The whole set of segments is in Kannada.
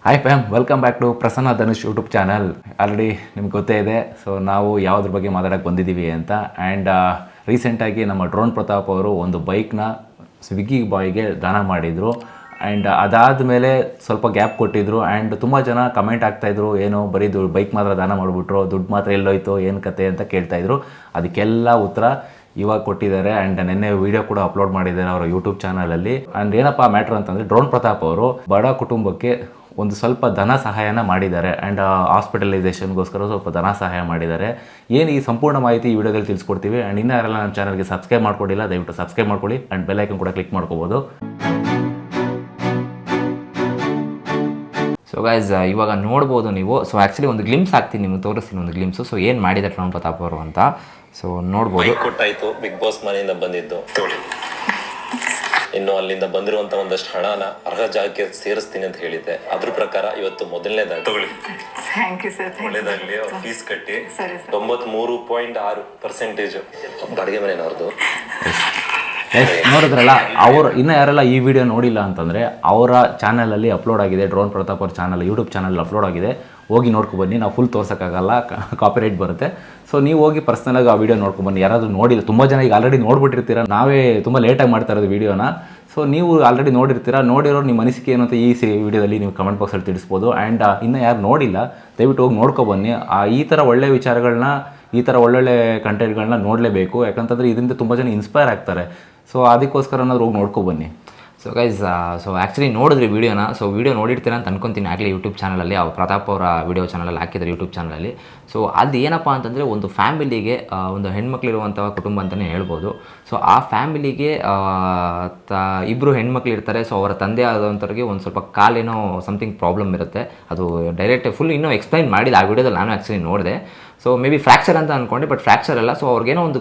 Hi fam, welcome back to Prasanna Dhanush YouTube channel. Already ನಿಮ್ಗೆ ಗೊತ್ತೇ ಇದೆ. ಸೊ ನಾವು ಯಾವುದ್ರ ಬಗ್ಗೆ ಮಾತಾಡೋಕ್ಕೆ ಬಂದಿದ್ದೀವಿ ಅಂತ. ಆ್ಯಂಡ್ ರೀಸೆಂಟಾಗಿ ನಮ್ಮ ಡ್ರೋನ್ ಪ್ರತಾಪ್ ಅವರು ಒಂದು ಬೈಕ್ನ ಸ್ವಿಗ್ಗಿ ಬಾಯ್ಗೆ ದಾನ ಮಾಡಿದರು. ಆ್ಯಂಡ್ ಅದಾದಮೇಲೆ ಸ್ವಲ್ಪ ಗ್ಯಾಪ್ ಕೊಟ್ಟಿದ್ದರು. ಆ್ಯಂಡ್ ತುಂಬ ಜನ ಕಮೆಂಟ್ ಆಗ್ತಾಯಿದ್ರು, ಏನು ಬರೀ ಬೈಕ್ ಮಾತ್ರ ದಾನ ಮಾಡಿಬಿಟ್ರು, ದುಡ್ಡು ಮಾತ್ರ ಎಲ್ಲೋಯ್ತು, ಏನು ಕತೆ ಅಂತ ಕೇಳ್ತಾಯಿದ್ರು. ಅದಕ್ಕೆಲ್ಲ ಉತ್ತರ ಇವಾಗ ಕೊಟ್ಟಿದ್ದಾರೆ. ಆ್ಯಂಡ್ ನಿನ್ನೆ ವಿಡಿಯೋ ಕೂಡ ಅಪ್ಲೋಡ್ ಮಾಡಿದ್ದಾರೆ ಅವರ ಯೂಟ್ಯೂಬ್ ಚಾನಲಲ್ಲಿ. ಆ್ಯಂಡ್ ಏನಪ್ಪ ಮ್ಯಾಟ್ರ್ ಅಂತಂದರೆ, ಡ್ರೋನ್ ಪ್ರತಾಪ್ ಅವರು ಬಡ ಕುಟುಂಬಕ್ಕೆ ಒಂದು ಸ್ವಲ್ಪ ಧನ ಸಹಾಯನ ಮಾಡಿದ್ದಾರೆ. ಆ್ಯಂಡ್ ಹಾಸ್ಪಿಟಲೈಸೇಷನ್ಗೋಸ್ಕರ ಸ್ವಲ್ಪ ಧನ ಸಹಾಯ ಮಾಡಿದ್ದಾರೆ. ಏನು ಈ ಸಂಪೂರ್ಣ ಮಾಹಿತಿ ಈ ವಿಡಿಯೋದಲ್ಲಿ ತಿಳಿಸ್ಕೊಡ್ತೀವಿ. ಆ್ಯಂಡ್ ಇನ್ನೂ ಯಾರೆಲ್ಲ ನಮ್ಮ ಚಾನಲ್ಗೆ ಸಬ್ಸ್ಕ್ರೈಬ್ ಮಾಡ್ಕೊಂಡಿಲ್ಲ, ದಯವಿಟ್ಟು ಸಬ್ಸ್ಕ್ರೈಬ್ ಮಾಡ್ಕೊಳ್ಳಿ. ಆ್ಯಂಡ್ ಬೆಲ್ ಐಕನ್ ಕೂಡ ಕ್ಲಿಕ್ ಮಾಡ್ಕೋಬೋದು. ಸೊ ಗೈಸ್, ಇವಾಗ ನೋಡ್ಬೋದು ನೀವು. ಸೊ ಆ್ಯಕ್ಚುಲಿ ಒಂದು ಗ್ಲಿಮ್ಸ್ ಹಾಕ್ತೀನಿ, ನಿಮ್ಗೆ ತೋರಿಸ್ತೀನಿ ಒಂದು ಗ್ಲಿಮ್ಸು. ಸೊ ಏನು ಮಾಡಿದ್ದಾರೆ ಡ್ರೋನ್ ಪ್ರತಾಪ್ ಅವರು ಅಂತ ಸೊ ನೋಡ್ಬೋದು. ಕೊಟ್ಟಾಯ್ತು, ಬಿಗ್ ಬಾಸ್ ಮನೆಯಿಂದ ಬಂದಿದ್ದು ತೋಳಿ. ಇನ್ನು ಅಲ್ಲಿಂದ ಬಂದಿರುವಂತ ಒಂದಷ್ಟು ಹಣನ ಅರ್ಹ ಜಾಗಕ್ಕೆ ಸೇರಿಸ್ತೀನಿ ಅಂತ ಹೇಳಿದ್ದೆ. ಅದ್ರ ಪ್ರಕಾರ ಇವತ್ತು ಮೊದಲನೇದಾಗಿ ತಗೊಳ್ಳಿ. ಒಳ್ಳೇದಾಗ್ಲಿ. ಅವ್ರ ಫೀಸ್ ಕಟ್ಟಿ 93.6% ಬಾಡಿಗೆ ಮನೆಯವ್ರದ್ದು. ನೋಡಿದ್ರಲ್ಲ, ಅವರು ಇನ್ನೂ ಯಾರೆಲ್ಲ ಈ ವಿಡಿಯೋ ನೋಡಿಲ್ಲ ಅಂತಂದರೆ ಅವರ ಚಾನಲಲ್ಲಿ ಅಪ್ಲೋಡ್ ಆಗಿದೆ. ಡ್ರೋನ್ ಪ್ರತಾಪ್ ಅವ್ರ ಚಾನಲ್ ಯೂಟ್ಯೂಬ್ ಚಾನಲ್ ಅಪ್ಲೋಡ್ ಆಗಿದೆ, ಹೋಗಿ ನೋಡ್ಕೊಬನ್ನಿ. ನಾವು ಫುಲ್ ತೋರ್ಸೋಕ್ಕಾಗಲ್ಲ, ಕಾಪಿರೈಟ್ ಬರುತ್ತೆ. ಸೊ ನೀವು ಹೋಗಿ ಪರ್ಸ್ನಲಾಗಿ ಆ ವಿಡಿಯೋ ನೋಡ್ಕೊಬನ್ನಿ. ಯಾರಾದರೂ ನೋಡಿಲ್ಲ, ತುಂಬ ಜನ ಈಗ ಆಲ್ರೆಡಿ ನೋಡ್ಬಿಟ್ಟಿರ್ತೀರ, ನಾವೇ ತುಂಬ ಲೇಟಾಗಿ ಮಾಡ್ತಾ ಇರೋದು ವಿಡಿಯೋನ. ಸೊ ನೀವು ಆಲ್ರೆಡಿ ನೋಡಿರ್ತೀರ, ನೋಡಿರೋರು ನಿಮ್ಮ ಅನಿಸಿಕೆ ಏನು ಅಂತ ಈ ವಿಡಿಯೋದಲ್ಲಿ ನೀವು ಕಮೆಂಟ್ ಬಾಕ್ಸಲ್ಲಿ ತಿಳಿಸ್ಬೋದು. ಆ್ಯಂಡ್ ಇನ್ನೂ ಯಾರು ನೋಡಿಲ್ಲ, ದಯವಿಟ್ಟು ಹೋಗಿ ನೋಡ್ಕೊಬನ್ನಿ. ಈ ಥರ ಒಳ್ಳೆಯ ವಿಚಾರಗಳನ್ನ, ಈ ಥರ ಒಳ್ಳೊಳ್ಳೆ ಕಂಟೆಂಟ್ಗಳನ್ನ ನೋಡಲೇಬೇಕು. ಯಾಕಂತಂದರೆ ಇದರಿಂದ ತುಂಬ ಜನ ಇನ್ಸ್ಪೈರ್ ಆಗ್ತಾರೆ. ಸೊ ಅದಕ್ಕೋಸ್ಕರ ಏನಾದರೂ ಹೋಗಿ ನೋಡ್ಕೊಬನ್ನಿ. ಸೊ ಗೈಸ್, ಸೊ ಆ್ಯಕ್ಚುಲಿ ನೋಡಿದ್ರಿ ವಿಡಿಯೋನ. ಸೊ ವಿಡಿಯೋ ನೋಡಿರ್ತೀರ ಅಂತ ಅನ್ಕೊತೀನಿ. ಆಗಲಿ ಯೂಟ್ಯೂಬ್ ಚಾನಲಲ್ಲಿ ಅವ್ರು ಪ್ರತಾಪ್ ಅವರ ವಿಡಿಯೋ ಚಾನಲಲ್ಲಿ ಹಾಕಿದ್ದಾರೆ ಯೂಟ್ಯೂಬ್ ಚಾನಲಲ್ಲಿ. ಸೊ ಅದು ಏನಪ್ಪ ಅಂತಂದರೆ, ಒಂದು ಫ್ಯಾಮಿಲಿಗೆ ಒಂದು ಹೆಣ್ಮಕ್ಳಿರುವಂಥ ಕುಟುಂಬ ಅಂತಲೇ ಹೇಳ್ಬೋದು. ಸೊ ಆ ಫ್ಯಾಮಿಲಿಗೆ ಇಬ್ಬರು ಹೆಣ್ಮಕ್ಳು ಇರ್ತಾರೆ. ಸೊ ಅವರ ತಂದೆ ಆದಂಥವ್ರಿಗೆ ಒಂದು ಸ್ವಲ್ಪ ಕಾಲೇನೋ ಸಮಥಿಂಗ್ ಪ್ರಾಬ್ಲಮ್ ಇರುತ್ತೆ. ಅದು ಡೈರೆಕ್ಟ್ ಫುಲ್ ಇನ್ನೂ ಎಕ್ಸ್ಪ್ಲೈನ್ ಮಾಡಿಲ್ಲ ಆ ವಿಡಿಯೋದಲ್ಲಿ, ನಾನು ಆ್ಯಕ್ಚುಲಿ ನೋಡಿದೆ. ಸೊ ಮೇ ಬಿ ಫ್ರ್ಯಾಕ್ಚರ್ ಅಂತ ಅಂದ್ಕೊಂಡೆ, ಬಟ್ ಫ್ರ್ಯಾಕ್ಚರ್ ಅಲ್ಲ. ಸೊ ಅವ್ರಿಗೇನೋ ಒಂದು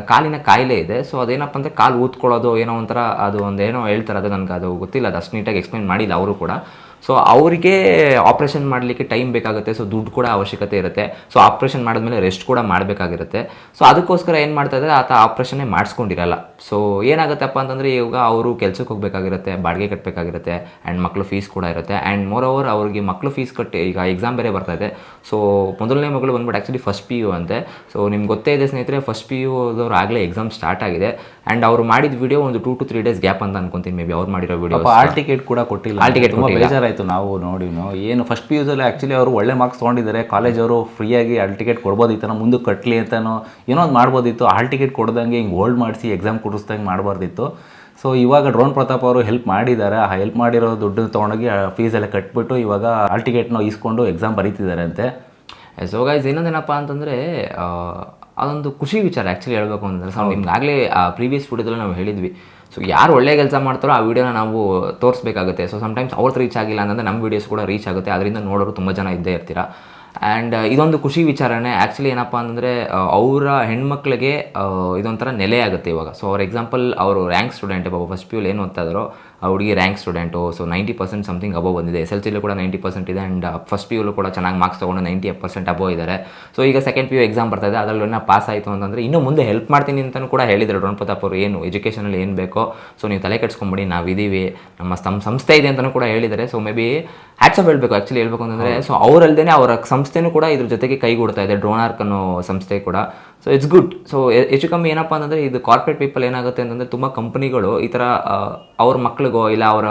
ಕಾಲಿನ ಕಾಯಿಲೆ ಇದೆ. ಸೊ ಅದೇನಪ್ಪ ಅಂದರೆ ಕಾಲು ಊದ್ಕೊಳ್ಳೋದು ಏನೋ ಒಂಥರ, ಅದು ಒಂದೇನೋ ಹೇಳ್ತಾರೆ, ಅದು ನನಗೆ ಅದು ಗೊತ್ತಿಲ್ಲ, ಅದು ಅಷ್ಟು ನೀಟಾಗಿ ಎಕ್ಸ್ಪ್ಲೈನ್ ಮಾಡಿಲ್ಲ ಅವರು ಕೂಡ. ಸೊ ಅವರಿಗೆ ಆಪ್ರೇಷನ್ ಮಾಡಲಿಕ್ಕೆ ಟೈಮ್ ಬೇಕಾಗುತ್ತೆ. ಸೊ ದುಡ್ಡು ಕೂಡ ಅವಶ್ಯಕತೆ ಇರುತ್ತೆ. ಸೊ ಆಪ್ರೇಷನ್ ಮಾಡಿದ್ಮೇಲೆ ರೆಸ್ಟ್ ಕೂಡ ಮಾಡಬೇಕಾಗಿರುತ್ತೆ. ಸೊ ಅದಕ್ಕೋಸ್ಕರ ಏನು ಮಾಡ್ತಾ ಇದ್ದಾರೆ, ಆತ ಆಪ್ರೇಷನ್ನೇ ಮಾಡಿಸ್ಕೊಂಡಿರಲ್ಲ. ಸೊ ಏನಾಗುತ್ತಪ್ಪ ಅಂತಂದರೆ, ಇವಾಗ ಅವರು ಕೆಲಸಕ್ಕೆ ಹೋಗಬೇಕಾಗಿರುತ್ತೆ, ಬಾಡಿಗೆ ಕಟ್ಟಬೇಕಾಗಿರುತ್ತೆ, ಆ್ಯಂಡ್ ಮಕ್ಕಳು ಫೀಸ್ ಕೂಡ ಇರುತ್ತೆ. ಆ್ಯಂಡ್ ಮೋರ್ ಓವರ್ ಅವ್ರಿಗೆ ಮಕ್ಕಳು ಫೀಸ್ ಕಟ್ಟಿ, ಈಗ ಎಕ್ಸಾಮ್ ಬೇರೆ ಬರ್ತಾ ಇದೆ. ಸೊ ಮೊದಲನೇ ಮಗಳು ಬಂದ್ಬಿಟ್ಟು ಆ್ಯಕ್ಚುಲಿ ಫಸ್ಟ್ PU ಅಂತೆ. ಸೊ ನಿಮ್ಗೆ ಗೊತ್ತೇ ಇದೆ ಸ್ನೇಹಿತರೆ, ಫಸ್ಟ್ PU ಅವ್ರು ಆಗಲೇ ಎಕ್ಸಾಮ್ ಸ್ಟಾರ್ಟ್ ಆಗಿದೆ. ಆ್ಯಂಡ್ ಅವ್ರು ಮಾಡಿದ ವಿಡಿಯೋ ಒಂದು 2 to 3 days ಗ್ಯಾಪ್ ಅಂತ ಅನ್ಕೊಂತೀನಿ. ಮೇ ಬಿ ಅವ್ರು ಮಾಡಿರೋ ವಿಡಿಯೋ ಹಾಲ್ ಟಿಕೆಟ್ ಕೂಡ ಕೊಟ್ಟಿಲ್ಲ. ಹಾಲ್ ಟಿಕೆಟ್ ಬೇಜಾರಾಯಿತು ನಾವು ನೋಡಿ. ಏನು ಫಸ್ಟ್ PUದಲ್ಲಿ ಆ್ಯಕ್ಚುಲಿ ಅವರು ಒಳ್ಳೆ ಮಾರ್ಕ್ಸ್ ತೊಗೊಂಡಿದ್ದಾರೆ. ಕಾಲೇಜವರು ಫ್ರೀಯಾಗಿ ಹಾಲ್ ಟಿಕೆಟ್ ಕೊಡ್ಬೋದಿತ್ತು, ಮುಂದಕ್ಕೆ ಕಟ್ಟಲಿ ಅಂತನೋ ಏನೋ ಒಂದು ಮಾಡ್ಬೋದಿತ್ತು. ಹಾಲ್ ಟಿಕೆಟ್ ಕೊಡ್ದಂಗೆ ಹಿಂಗೆ ಹೋಲ್ಡ್ ಮಾಡಿಸಿ ಎಕ್ಸಾಮ್ ಕೊಡಿಸ್ದಂಗೆ ಮಾಡಬಾರ್ದಿತ್ತು. ಸೊ ಇವಾಗ ಡ್ರೋನ್ ಪ್ರತಾಪ್ ಅವರು ಹೆಲ್ಪ್ ಮಾಡಿದ್ದಾರೆ. ಆ ಹೆಲ್ಪ್ ಮಾಡಿರೋ ದುಡ್ಡು ತೊಗೊಂಡೋಗಿ ಫೀಸೆಲ್ಲ ಕಟ್ಬಿಟ್ಟು ಇವಾಗ ಹಾಲ್ ಟಿಕೆಟ್ನ ಇಸ್ಕೊಂಡು ಎಕ್ಸಾಮ್ ಬರೀತಿದ್ದಾರೆ ಅಂತೆ. ಸೊ ಗೈಸ್, ಇನ್ನೊಂದೇನಪ್ಪ ಅಂತಂದರೆ, ಅದೊಂದು ಖುಷಿ ವಿಚಾರ ಆ್ಯಕ್ಚುಲಿ ಹೇಳಬೇಕು ಅಂತಂದರೆ. ಸೊ ನಿಮ್ಗಾಗಲೇ ಪ್ರೀವಿಯಸ್ ವಿಡಿಯೋದಲ್ಲಿ ನಾವು ಹೇಳಿದ್ವಿ, ಸೊ ಯಾರು ಒಳ್ಳೆ ಕೆಲಸ ಮಾಡ್ತಾರೋ ಆ ವಿಡಿಯೋನ ನಾವು ತೋರಿಸ್ಬೇಕಾಗುತ್ತೆ. ಸೊ ಸಮ್ಟೈಮ್ಸ್ ಅವ್ರದ್ದು ರೀಚ್ ಆಗಿಲ್ಲ ಅಂತಂದರೆ ನಮ್ಮ ವೀಡಿಯೋಸ್ ಕೂಡ ರೀಚ್ ಆಗುತ್ತೆ. ಅದರಿಂದ ನೋಡೋರು ತುಂಬ ಜನ ಇದ್ದೇ ಇರ್ತೀರ. ಆ್ಯಂಡ್ ಇದೊಂದು ಖುಷಿ ವಿಚಾರನೇ ಆ್ಯಕ್ಚುಲಿ. ಏನಪ್ಪ ಅಂತಂದರೆ, ಅವರ ಹೆಣ್ಮಕ್ಳಿಗೆ ಇದೊಂಥರ ನೆಲೆ ಆಗುತ್ತೆ ಇವಾಗ. ಸೊ ಅವ್ರ ಎಕ್ಸಾಂಪಲ್, ಅವರು ರ್ಯಾಂಕ್ ಸ್ಟೂಡೆಂಟ್, ಪಾಪ ಫಸ್ಟ್ PU ಏನು ಓದ್ತಾ ಇದ್ದಾರೋ ಆ ಹುಡುಗಿ rank student. So 90% something above ಬಂದಿದೆ. SLCಲೂ ಕೂಡ 90% ಇದೆ. ಆ್ಯಂಡ್ ಫಸ್ಟ್ PUಲೂ ಕೂಡ ಚೆನ್ನಾಗಿ ಮಾರ್ಕ್ಸ್ ತೊಗೊಂಡು 90% ಅಬೋವ್ ಇದ್ದಾರೆ. ಸೊ ಈಗ ಸೆಕೆಂಡ್ PU ಎಕ್ಸಾಮ್ ಬರ್ತಾ ಇದೆ, ಅದರಲ್ಲೂ ಪಾಸ್ ಆಯಿತು ಅಂತಂದರೆ ಇನ್ನೂ ಮುಂದೆ ಹೆಲ್ಪ್ ಮಾಡ್ತೀನಿ ಅಂತಲೂ ಕೂಡ ಹೇಳಿದ್ದಾರೆ ಡ್ರೋನ್ ಪ್ರತಾಪ್ ಅವರು. ಏನು ಎಜುಕೇಷನಲ್ಲಿ ಏನು ಬೇಕೋ, ಸೊ ನೀವು ತಲೆ ಕೆಡಿಸ್ಕೊಂಬಿಡಿ, ನಾವಿದ್ದೀವಿ, ನಮ್ಮ ಸಂಸ್ಥೆ ಇದೆ ಅಂತಲೂ ಕೂಡ ಹೇಳಿದ್ದಾರೆ. So may be hats off ಹೇಳಬೇಕು ಆ್ಯಕ್ಚುಲಿ ಹೇಳಬೇಕು ಅಂತಂದರೆ. ಸೊ ಅವರಲ್ಲದೆ ಅವರ ಸಂಸ್ಥೆನೂ ಕೂಡ ಇದ್ರ ಜೊತೆಗೆ ಕೈಗೂಡ್ತಾ ಇದೆ, ಡ್ರೋನ್ ಆರ್ಕ್ ಅನ್ನೋ ಸಂಸ್ಥೆ ಕೂಡ. So it's good. ಸೊ ಹೆಚ್ಚು ಕಮ್ಮಿ ಏನಪ್ಪ ಅಂತಂದರೆ, ಇದು ಕಾರ್ಪೊರೇಟ್ ಪೀಪಲ್ ಏನಾಗುತ್ತೆ ಅಂತಂದರೆ, ತುಂಬ ಕಂಪ್ನಿಗಳು ಈ ಥರ ಅವ್ರ ಮಕ್ಳಿಗೋ ಇಲ್ಲ ಅವರ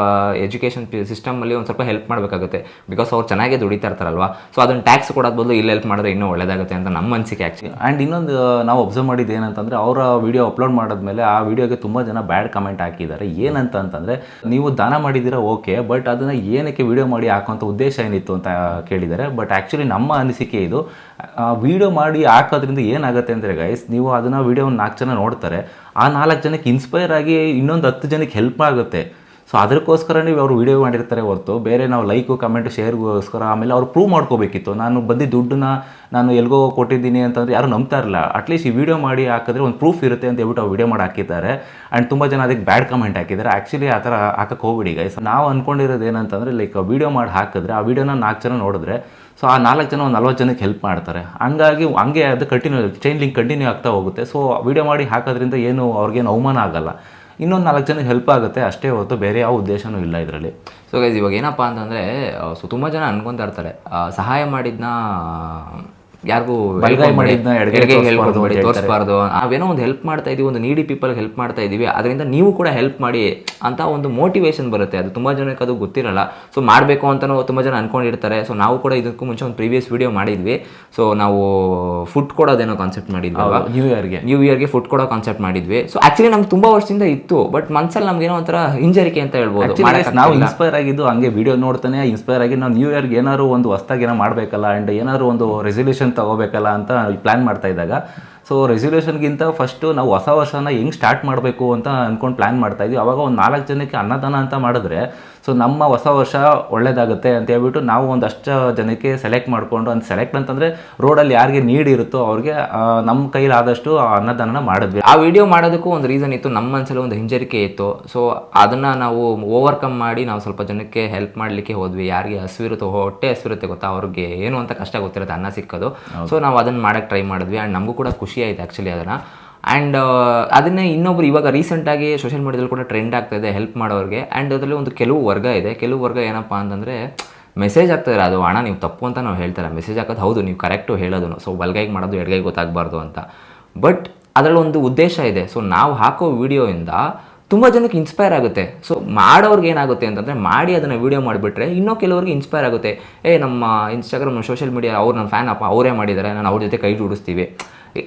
ಎಜುಕೇಷನ್ ಸಿಸ್ಟಮಲ್ಲಿ ಒಂದು ಸ್ವಲ್ಪ ಹೆಲ್ಪ್ ಮಾಡಬೇಕಾಗುತ್ತೆ. ಬಿಕಾಸ್ ಅವ್ರು ಚೆನ್ನಾಗೇ ದುಡಿತಾ ಇರ್ತಾರಲ್ವಾ. ಸೊ ಅದನ್ನು ಟ್ಯಾಕ್ಸ್ ಕೊಡೋದು ಬದಲು ಇಲ್ಲಿ ಹೆಲ್ಪ್ ಮಾಡಿದ್ರೆ ಇನ್ನೂ ಒಳ್ಳೆಯದಾಗುತ್ತೆ ಅಂತ ನಮ್ಮ ಅನಿಸಿಕೆ ಆ್ಯಕ್ಚುಲಿ. ಆ್ಯಂಡ್ ಇನ್ನೊಂದು ನಾವು ಅಬ್ಸರ್ವ್ ಮಾಡಿದ್ದು ಏನಂತಂದರೆ, ಅವರ ವಿಡಿಯೋ ಅಪ್ಲೋಡ್ ಮಾಡಿದ್ಮೇಲೆ ಆ ವಿಡಿಯೋಗೆ ತುಂಬ ಜನ ಬ್ಯಾಡ್ ಕಮೆಂಟ್ ಹಾಕಿದ್ದಾರೆ. ಏನಂತ ಅಂತಂದರೆ, ನೀವು ದಾನ ಮಾಡಿದ್ದೀರಾ ಓಕೆ, ಬಟ್ ಅದನ್ನು ಏನಕ್ಕೆ ವಿಡಿಯೋ ಮಾಡಿ ಹಾಕೋಂಥ ಉದ್ದೇಶ ಏನಿತ್ತು ಅಂತ ಕೇಳಿದ್ದಾರೆ. ಬಟ್ ಆ್ಯಕ್ಚುಲಿ ನಮ್ಮ ಅನಿಸಿಕೆ ಇದು, ವಿಡಿಯೋ ಮಾಡಿ ಹಾಕೋದ್ರಿಂದ ಏನಾಗುತ್ತೆ ಅಂದರೆ ಗೈಸ್, ನೀವು ಅದನ್ನು ವಿಡಿಯೋ 4 ಜನ ನೋಡ್ತಾರೆ, ಆ 4 ಜನಕ್ಕೆ ಇನ್ಸ್ಪೈರ್ ಆಗಿ ಇನ್ನೊಂದು 10 ಜನಕ್ಕೆ ಹೆಲ್ಪ್ ಆಗುತ್ತೆ. ಸೊ ಅದಕ್ಕೋಸ್ಕರ ನೀವು ಅವ್ರು ವೀಡಿಯೋ ಮಾಡಿರ್ತಾರೆ ಹೊರತು ಬೇರೆ ನಾವು ಲೈಕು ಕಮೆಂಟು ಶೇರ್ಗೋಸ್ಕರ ಆಮೇಲೆ ಅವ್ರು ಪ್ರೂವ್ ಮಾಡ್ಕೋಬೇಕಿತ್ತು. ನಾನು ಬಂದಿದ್ದ ದುಡ್ಡನ್ನ ನಾನು ಎಲ್ಗೋ ಕೊಟ್ಟಿದ್ದೀನಿ ಅಂತಂದರೆ ಯಾರು ನಂಬ್ತಾ ಇರಲ್ಲ. ಅಟ್ಲೀಸ್ಟ್ ಈ ವಿಡಿಯೋ ಮಾಡಿ ಹಾಕಿದ್ರೆ ಒಂದು ಪ್ರೂಫ್ ಇರುತ್ತೆ ಅಂತ ಹೇಳ್ಬಿಟ್ಟು ಅವ್ರು ವಿಡಿಯೋ ಮಾಡಿ ಹಾಕಿದ್ದಾರೆ. ಆ್ಯಂಡ್ ತುಂಬ ಜನ ಅದಕ್ಕೆ ಬ್ಯಾಡ್ ಕಮೆಂಟ್ ಹಾಕಿದ್ದಾರೆ. ಆ್ಯಕ್ಚುಲಿ ಆ ಥರ ಹಾಕಕ್ಕೆ ಹೋಗ್ಬಿಡಿ ಗೈಸ್. ನಾವು ಅಂದ್ಕೊಂಡಿರೋದು ಏನಂತಂದರೆ, ಲೈಕ್ ವಿಡಿಯೋ ಮಾಡಿ ಹಾಕಿದ್ರೆ ಆ ವಿಡಿಯೋನ 4 ಜನ ನೋಡಿದ್ರೆ, ಸೊ ಆ 4 ಜನ ಒಂದು 40 ಜನಕ್ಕೆ ಹೆಲ್ಪ್ ಮಾಡ್ತಾರೆ. ಹಂಗಾಗಿ ಹಂಗೆ ಅದು ಕಂಟಿನ್ಯೂ ಚೈನ್ ಲಿಂಕ್ ಕಂಟಿನ್ಯೂ ಆಗ್ತಾ ಹೋಗುತ್ತೆ. ಸೊ ವಿಡಿಯೋ ಮಾಡಿ ಹಾಕೋದ್ರಿಂದ ಏನು ಅವ್ರಿಗೇನು ಅವಮಾನ ಆಗಲ್ಲ. ಇನ್ನೊಂದು 4 ಜನಕ್ಕೆ ಹೆಲ್ಪ್ ಆಗುತ್ತೆ ಅಷ್ಟೇ ಹೊರತು ಬೇರೆ ಯಾವ ಉದ್ದೇಶನೂ ಇಲ್ಲ ಇದರಲ್ಲಿ. ಸೊ ಗೈಸ್ ಇವಾಗ ಏನಪ್ಪ ಅಂತಂದರೆ ಸೊ ತುಂಬ ಜನ ಅನ್ಕೊತಾ ಇರ್ತಾರೆ ಸಹಾಯ ಮಾಡಿದ್ನ ಯಾರಿಗೂ ತೋರಿಸ್ಬಾರ್ದು, ನಾವೇನೋ ಒಂದು ಹೆಲ್ಪ್ ಮಾಡ್ತಾ ಇದೀವಿ, ಒಂದು ನೀಡಿ ಪೀಪಲ್ಗೆ ಹೆಲ್ಪ್ ಮಾಡ್ತಾ ಇದೀವಿ, ಅದರಿಂದ ನೀವು ಕೂಡ ಹೆಲ್ಪ್ ಮಾಡಿ ಅಂತ ಒಂದು ಮೋಟಿವೇಶನ್ ಬರುತ್ತೆ. ಅದು ತುಂಬ ಜನಕ್ಕೆ ಅದು ಗೊತ್ತಿರಲ್ಲ. ಸೊ ಮಾಡಬೇಕು ಅಂತಲೂ ತುಂಬ ಜನ ಅನ್ಕೊಂಡಿರ್ತಾರೆ. ಸೊ ನಾವು ಕೂಡ ಇದಕ್ಕೂ ಮುಂಚೆ ಒಂದು ಪ್ರೀವಿಯಸ್ ವಿಡಿಯೋ ಮಾಡಿದ್ವಿ. ಸೊ ನಾವು ಫುಡ್ ಕೊಡೋದೇನೋ ಕಾನ್ಸೆಪ್ಟ್ ಮಾಡಿದ್ವಿ, ನ್ಯೂ ಇಯರ್ಗೆ ಫುಡ್ ಕೊಡೋ ಕಾನ್ಸೆಪ್ಟ್ ಮಾಡಿದ್ವಿ. ಸೊ ಆಕ್ಚುಲಿ ನಮ್ಗೆ ತುಂಬ ವರ್ಷದಿಂದ ಇತ್ತು, ಬಟ್ ಮನ್ಸಲ್ಲಿ ನಮ್ಗೆ ಏನೋ ಒಂಥರ ಹಿಂಜರಿಕೆ ಅಂತ ಹೇಳ್ಬೋದು. ನಾವು ಇನ್ಸ್ಪೈರ್ ಆಗಿದ್ದು ಹಂಗೆ ವಿಡಿಯೋ ನೋಡ್ತಾನೆ ಇನ್ಸ್ಪೈರ್ ಆಗಿ ನಾವು ನ್ಯೂ ಇಯರ್ಗೆ ಏನಾದ್ರು ಒಂದು ಹೊಸ್ದಾಗಿ ಏನೋ ಮಾಡಬೇಕಲ್ಲ ಆ್ಯಂಡ್ ಏನಾದ್ರು ಒಂದು ರೆಸಲ್ಯೂಷನ್ ತಗೋಬೇಕಲ್ಲ ಅಂತ ಪ್ಲ್ಯಾನ್ ಮಾಡ್ತಾ ಇದ್ದಾಗ, ಸೊ ರೆಸಲ್ಯೂಷನ್ಗಿಂತ ಫಸ್ಟು ನಾವು ಹೊಸ ವರ್ಷನ ಹೆಂಗೆ ಸ್ಟಾರ್ಟ್ ಮಾಡಬೇಕು ಅಂತ ಅಂದ್ಕೊಂಡು ಪ್ಲ್ಯಾನ್ ಮಾಡ್ತಾ ಇದ್ವಿ. ಅವಾಗ ಒಂದು 4 ಜನಕ್ಕೆ ಅನ್ನದಾನ ಅಂತ ಮಾಡಿದ್ರೆ ಸೊ ನಮ್ಮ ಹೊಸ ವರ್ಷ ಒಳ್ಳೇದಾಗುತ್ತೆ ಅಂತ ಹೇಳ್ಬಿಟ್ಟು ನಾವು ಒಂದಷ್ಟು ಜನಕ್ಕೆ ಸೆಲೆಕ್ಟ್ ಮಾಡಿಕೊಂಡು, ಅಂತ ಸೆಲೆಕ್ಟ್ ಅಂತಂದರೆ ರೋಡಲ್ಲಿ ಯಾರಿಗೆ ನೀಡ್ ಇರುತ್ತೋ ಅವ್ರಿಗೆ ನಮ್ಮ ಕೈಲಾದಷ್ಟು ಅನ್ನದಾನ ಮಾಡಿದ್ವಿ. ಆ ವಿಡಿಯೋ ಮಾಡೋದಕ್ಕೂ ಒಂದು ರೀಸನ್ ಇತ್ತು, ನಮ್ಮ ಮನಸ್ಸಲ್ಲಿ ಒಂದು ಹಿಂಜರಿಕೆ ಇತ್ತು. ಸೊ ಅದನ್ನು ನಾವು ಓವರ್ಕಮ್ ಮಾಡಿ ನಾವು ಸ್ವಲ್ಪ ಜನಕ್ಕೆ ಹೆಲ್ಪ್ ಮಾಡಲಿಕ್ಕೆ ಹೋದ್ವಿ. ಯಾರಿಗೆ ಹಸಿವಿರುತ್ತೋ, ಹೊಟ್ಟೆ ಹಸಿವಿರುತ್ತೆ ಗೊತ್ತಾ, ಅವ್ರಿಗೆ ಏನು ಅಂತ ಕಷ್ಟ ಗೊತ್ತಿರುತ್ತೆ ಅನ್ನ ಸಿಕ್ಕೋದು. ಸೊ ನಾವು ಅದನ್ನು ಮಾಡೋಕ್ಕೆ ಟ್ರೈ ಮಾಡಿದ್ವಿ ಆ್ಯಂಡ್ ನಮಗೂ ಕೂಡ ಖುಷಿ ಆಯಿತು ಆ್ಯಕ್ಚುಲಿ ಅದನ್ನು. ಆ್ಯಂಡ್ ಅದನ್ನೇ ಇನ್ನೊಬ್ರು ಇವಾಗ ರೀಸೆಂಟಾಗಿ ಸೋಷಿಯಲ್ ಮೀಡಿಯಾದಲ್ಲಿ ಕೂಡ ಟ್ರೆಂಡ್ ಆಗ್ತಾಯಿದೆ ಹೆಲ್ಪ್ ಮಾಡೋರಿಗೆ. ಆ್ಯಂಡ್ ಅದರಲ್ಲಿ ಒಂದು ಕೆಲವು ವರ್ಗ ಇದೆ, ಕೆಲವು ವರ್ಗ ಏನಪ್ಪ ಅಂತಂದರೆ ಮೆಸೇಜ್ ಆಗ್ತಾಯಿಲ್ಲ, ಅದು ಹಣ ನೀವು ತಪ್ಪು ಅಂತ ನಾವು ಹೇಳ್ತಾರೆ. ಮೆಸೇಜ್ ಹಾಕೋದು ಹೌದು, ನೀವು ಕರೆಕ್ಟು ಹೇಳೋದು, ಸೊ ಬಲ್ಗೈಗೆ ಮಾಡೋದು ಎಡಗೈಗೆ ಗೊತ್ತಾಗಬಾರ್ದು ಅಂತ. ಬಟ್ ಅದರಲ್ಲಿ ಒಂದು ಉದ್ದೇಶ ಇದೆ. ಸೊ ನಾವು ಹಾಕೋ ವಿಡಿಯೋಯಿಂದ ತುಂಬ ಜನಕ್ಕೆ ಇನ್ಸ್ಪೈರ್ ಆಗುತ್ತೆ. ಸೊ ಮಾಡೋರ್ಗೆ ಏನಾಗುತ್ತೆ ಅಂತಂದರೆ, ಮಾಡಿ ಅದನ್ನು ವೀಡಿಯೋ ಮಾಡಿಬಿಟ್ರೆ ಇನ್ನೂ ಕೆಲವರಿಗೆ ಇನ್ಸ್ಪೈರ್ ಆಗುತ್ತೆ. ನಮ್ಮ ಇನ್ಸ್ಟಾಗ್ರಾಮ್ ಸೋಷಿಯಲ್ ಮೀಡಿಯಾ ಅವ್ರು ನನ್ನ ಫ್ಯಾನ್ ಅಪ್ಪ, ಅವರೇ ಮಾಡಿದ್ದಾರೆ, ನಾನು ಅವ್ರ ಜೊತೆ ಕೈ ಜೋಡಿಸ್ತೀವಿ,